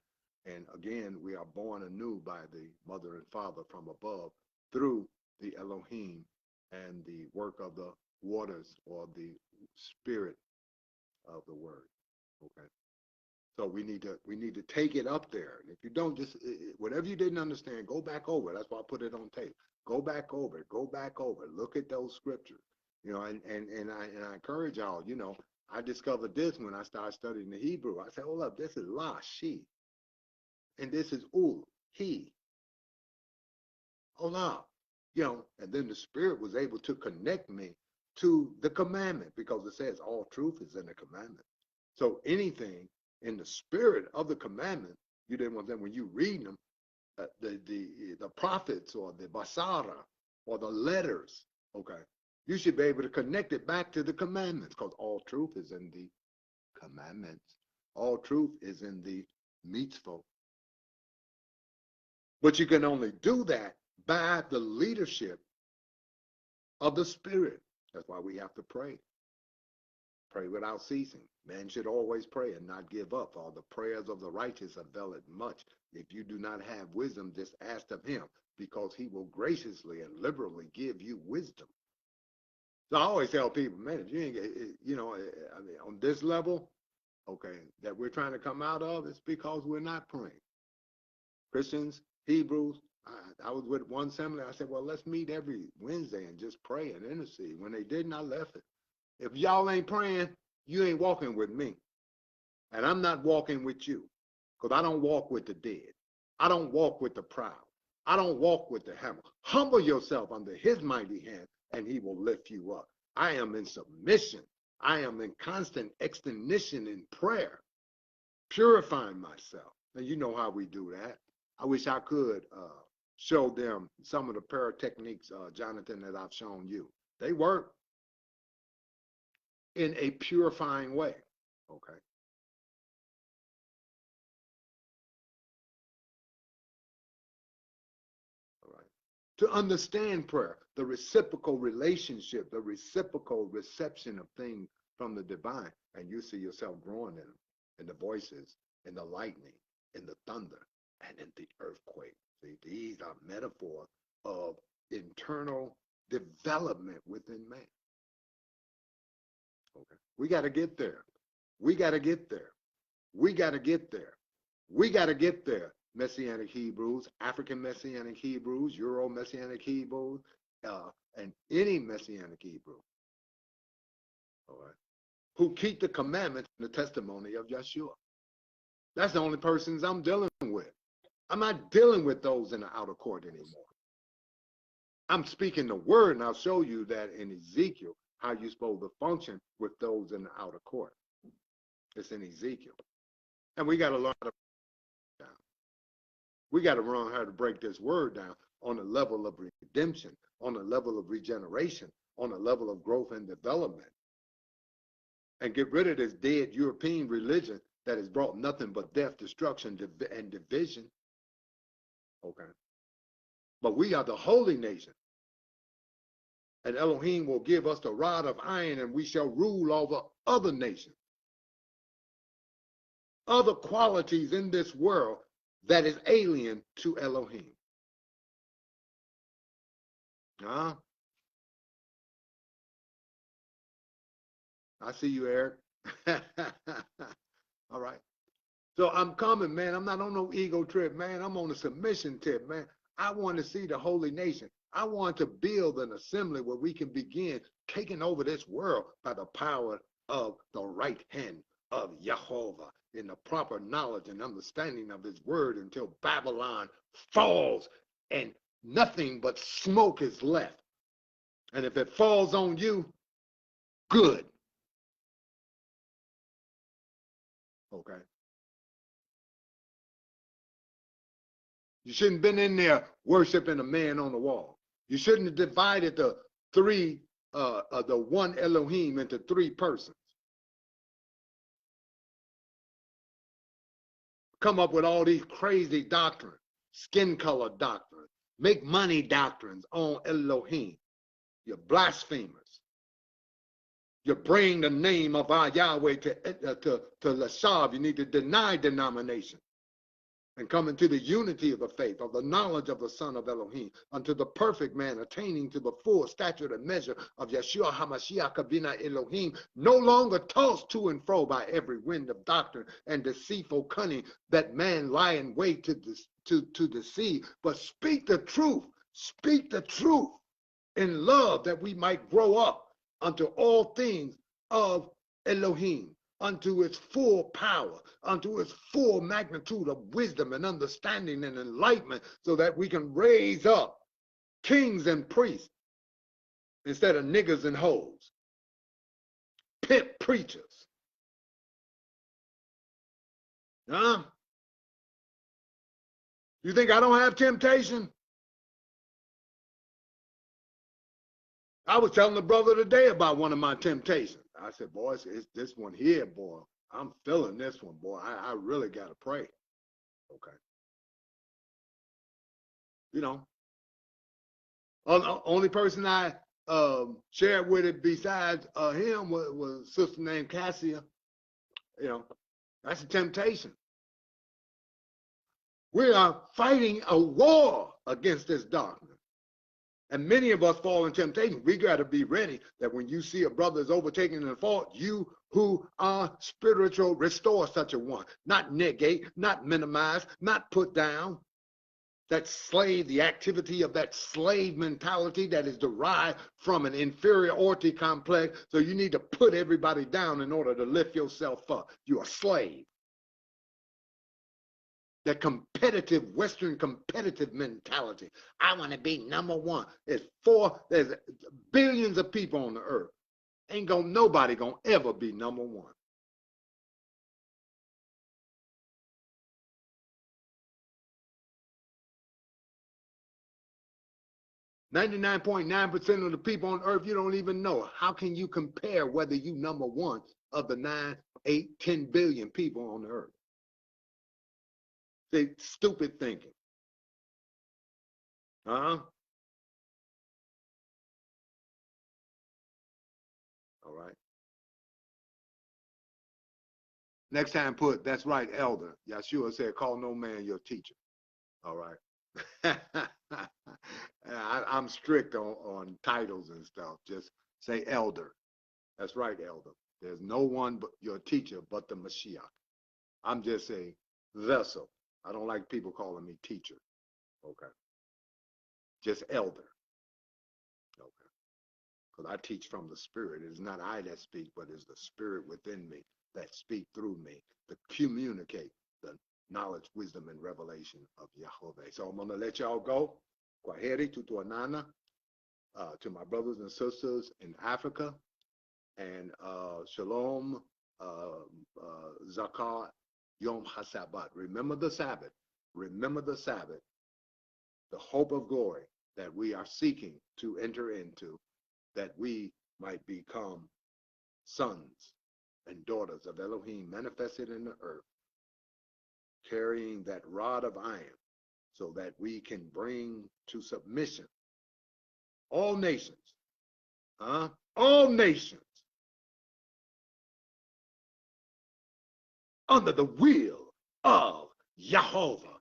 And again, we are born anew by the mother and father from above through the Elohim and the work of the waters or the spirit of the word. Okay. So we need to take it up there. And if you don't, just whatever you didn't understand, go back over. That's why I put it on tape. Go back over it. Go back over it. Look at those scriptures. And I encourage y'all. I discovered this when I started studying the Hebrew. I said, hold up, this is la, she, and this is ul, he. Hold up, And then the Spirit was able to connect me to the commandment because it says all truth is in the commandment. So anything in the spirit of the commandment, you didn't want them when you read them, the prophets or the basara or the letters, okay, you should be able to connect it back to the commandments because all truth is in the commandments. All truth is in the mitzvot. But you can only do that by the leadership of the Spirit. That's why we have to pray. Pray without ceasing. Man should always pray and not give up. For the prayers of the righteous availeth much. If you do not have wisdom, just ask of him, because he will graciously and liberally give you wisdom. So I always tell people, man, if you ain't, on this level, okay, that we're trying to come out of, it's because we're not praying. Christians, Hebrews, I was with one assembly. I said, well, let's meet every Wednesday and just pray and intercede. When they didn't, I left it. If y'all ain't praying, you ain't walking with me. And I'm not walking with you, because I don't walk with the dead. I don't walk with the proud. I don't walk with the hammer. Humble yourself under his mighty hand, and he will lift you up. I am in submission. I am in constant extension in prayer, purifying myself. And you know how we do that. I wish I could show them some of the prayer techniques, Jonathan, that I've shown you. They work in a purifying way, okay? All right. To understand prayer, the reciprocal relationship, the reciprocal reception of things from the divine, and you see yourself growing in them, in the voices, in the lightning, in the thunder, and in the earthquake. See, these are metaphors of internal development within man. Okay. We got to get there. We got to get there. We got to get there. We got to get there. Messianic Hebrews, African Messianic Hebrews, Euro Messianic Hebrews, and any Messianic Hebrew, all right, who keep the commandments and the testimony of Yeshua. That's the only persons I'm dealing with. I'm not dealing with those in the outer court anymore. I'm speaking the word, and I'll show you that in Ezekiel, how you're supposed to function with those in the outer court. It's in Ezekiel. And we got to learn how to break it down. We got to learn how to break this word down on a level of redemption, on a level of regeneration, on a level of growth and development. And get rid of this dead European religion that has brought nothing but death, destruction, and division. Okay. But we are the holy nation. And Elohim will give us the rod of iron, and we shall rule over other nations. Other qualities in this world that is alien to Elohim. Huh? I see you, Eric. All right. So I'm coming, man. I'm not on no ego trip, man. I'm on a submission tip, man. I want to see the holy nation. I want to build an assembly where we can begin taking over this world by the power of the right hand of Jehovah in the proper knowledge and understanding of his word until Babylon falls and nothing but smoke is left. And if it falls on you, good. Okay. You shouldn't have been in there worshiping a man on the wall. You shouldn't have divided the one Elohim into three persons. Come up with all these crazy doctrines, skin color doctrines, make money doctrines on Elohim. You're blasphemers. You bring the name of our Yahweh to Lashav. You need to deny denomination and come into the unity of the faith, of the knowledge of the Son of Elohim, unto the perfect man, attaining to the full stature and measure of Yeshua HaMashiach Kabina Elohim, no longer tossed to and fro by every wind of doctrine and deceitful cunning that man lie in wait to deceive, but speak the truth in love, that we might grow up unto all things of Elohim, unto its full power, unto its full magnitude of wisdom and understanding and enlightenment, so that we can raise up kings and priests instead of niggas and hoes, pimp preachers. Huh? You think I don't have temptation? I was telling the brother today about one of my temptations. I said, boy, it's this one here, boy. I'm feeling this one, boy. I really got to pray. Okay. You know, only person I shared with it besides him was a sister named Cassia. You know, that's a temptation. We are fighting a war against this darkness. And many of us fall in temptation. We got to be ready that when you see a brother is overtaken in a fault, you who are spiritual, restore such a one. Not negate, not minimize, not put down. That slave, the activity of that slave mentality that is derived from an inferiority complex. So you need to put everybody down in order to lift yourself up. You're a slave. That competitive, Western competitive mentality. I want to be number one. There's billions of people on the earth. Nobody gonna ever be number one. .9% of the people on earth you don't even know. How can you compare whether you number one of the 9, 8, 10 billion people on the earth? They stupid thinking. All right. Next time put, that's right, elder. Yeshua said, call no man your teacher. All right. I'm strict on titles and stuff. Just say elder. That's right, elder. There's no one but your teacher but the Mashiach. I'm just a vessel. I don't like people calling me teacher. Okay. Just elder. Okay. Because I teach from the Spirit. It is not I that speak, but it's the Spirit within me that speak through me to communicate the knowledge, wisdom, and revelation of Yahweh. So I'm going to let y'all go. Kwaheri tutuanana, to my brothers and sisters in Africa, and shalom, zakat, yom hasabat. Remember the Sabbath. Remember the Sabbath, the hope of glory that we are seeking to enter into, that we might become sons and daughters of Elohim manifested in the earth, carrying that rod of iron so that we can bring to submission all nations, all nations under the will of Jehovah.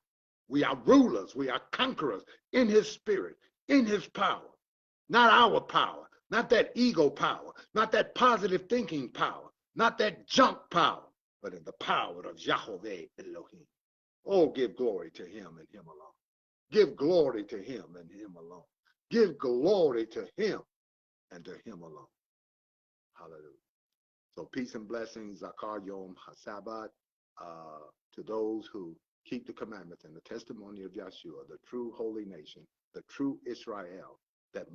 We are rulers, we are conquerors in his spirit, in his power, not our power, not that ego power, not that positive thinking power, not that junk power, but in the power of Yahweh Elohim. Oh, give glory to him and him alone. Give glory to him and him alone. Give glory to him and to him alone. Hallelujah. So peace and blessings, Zakar Yom HaSabbat, to those who keep the commandments and the testimony of Yahshua, the true holy nation, the true Israel that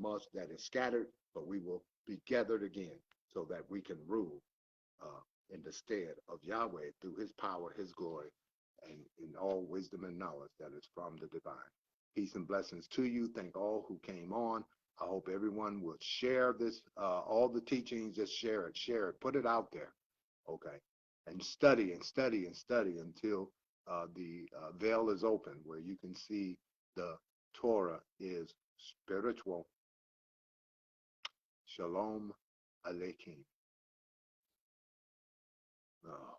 is scattered, but we will be gathered again so that we can rule in the stead of Yahweh through his power, his glory, and in all wisdom and knowledge that is from the divine. Peace and blessings to you. Thank all who came on. I hope everyone will share this, all the teachings, just share it, put it out there, okay? And study and study and study until the veil is open where you can see the Torah is spiritual. Shalom Aleichem. Oh.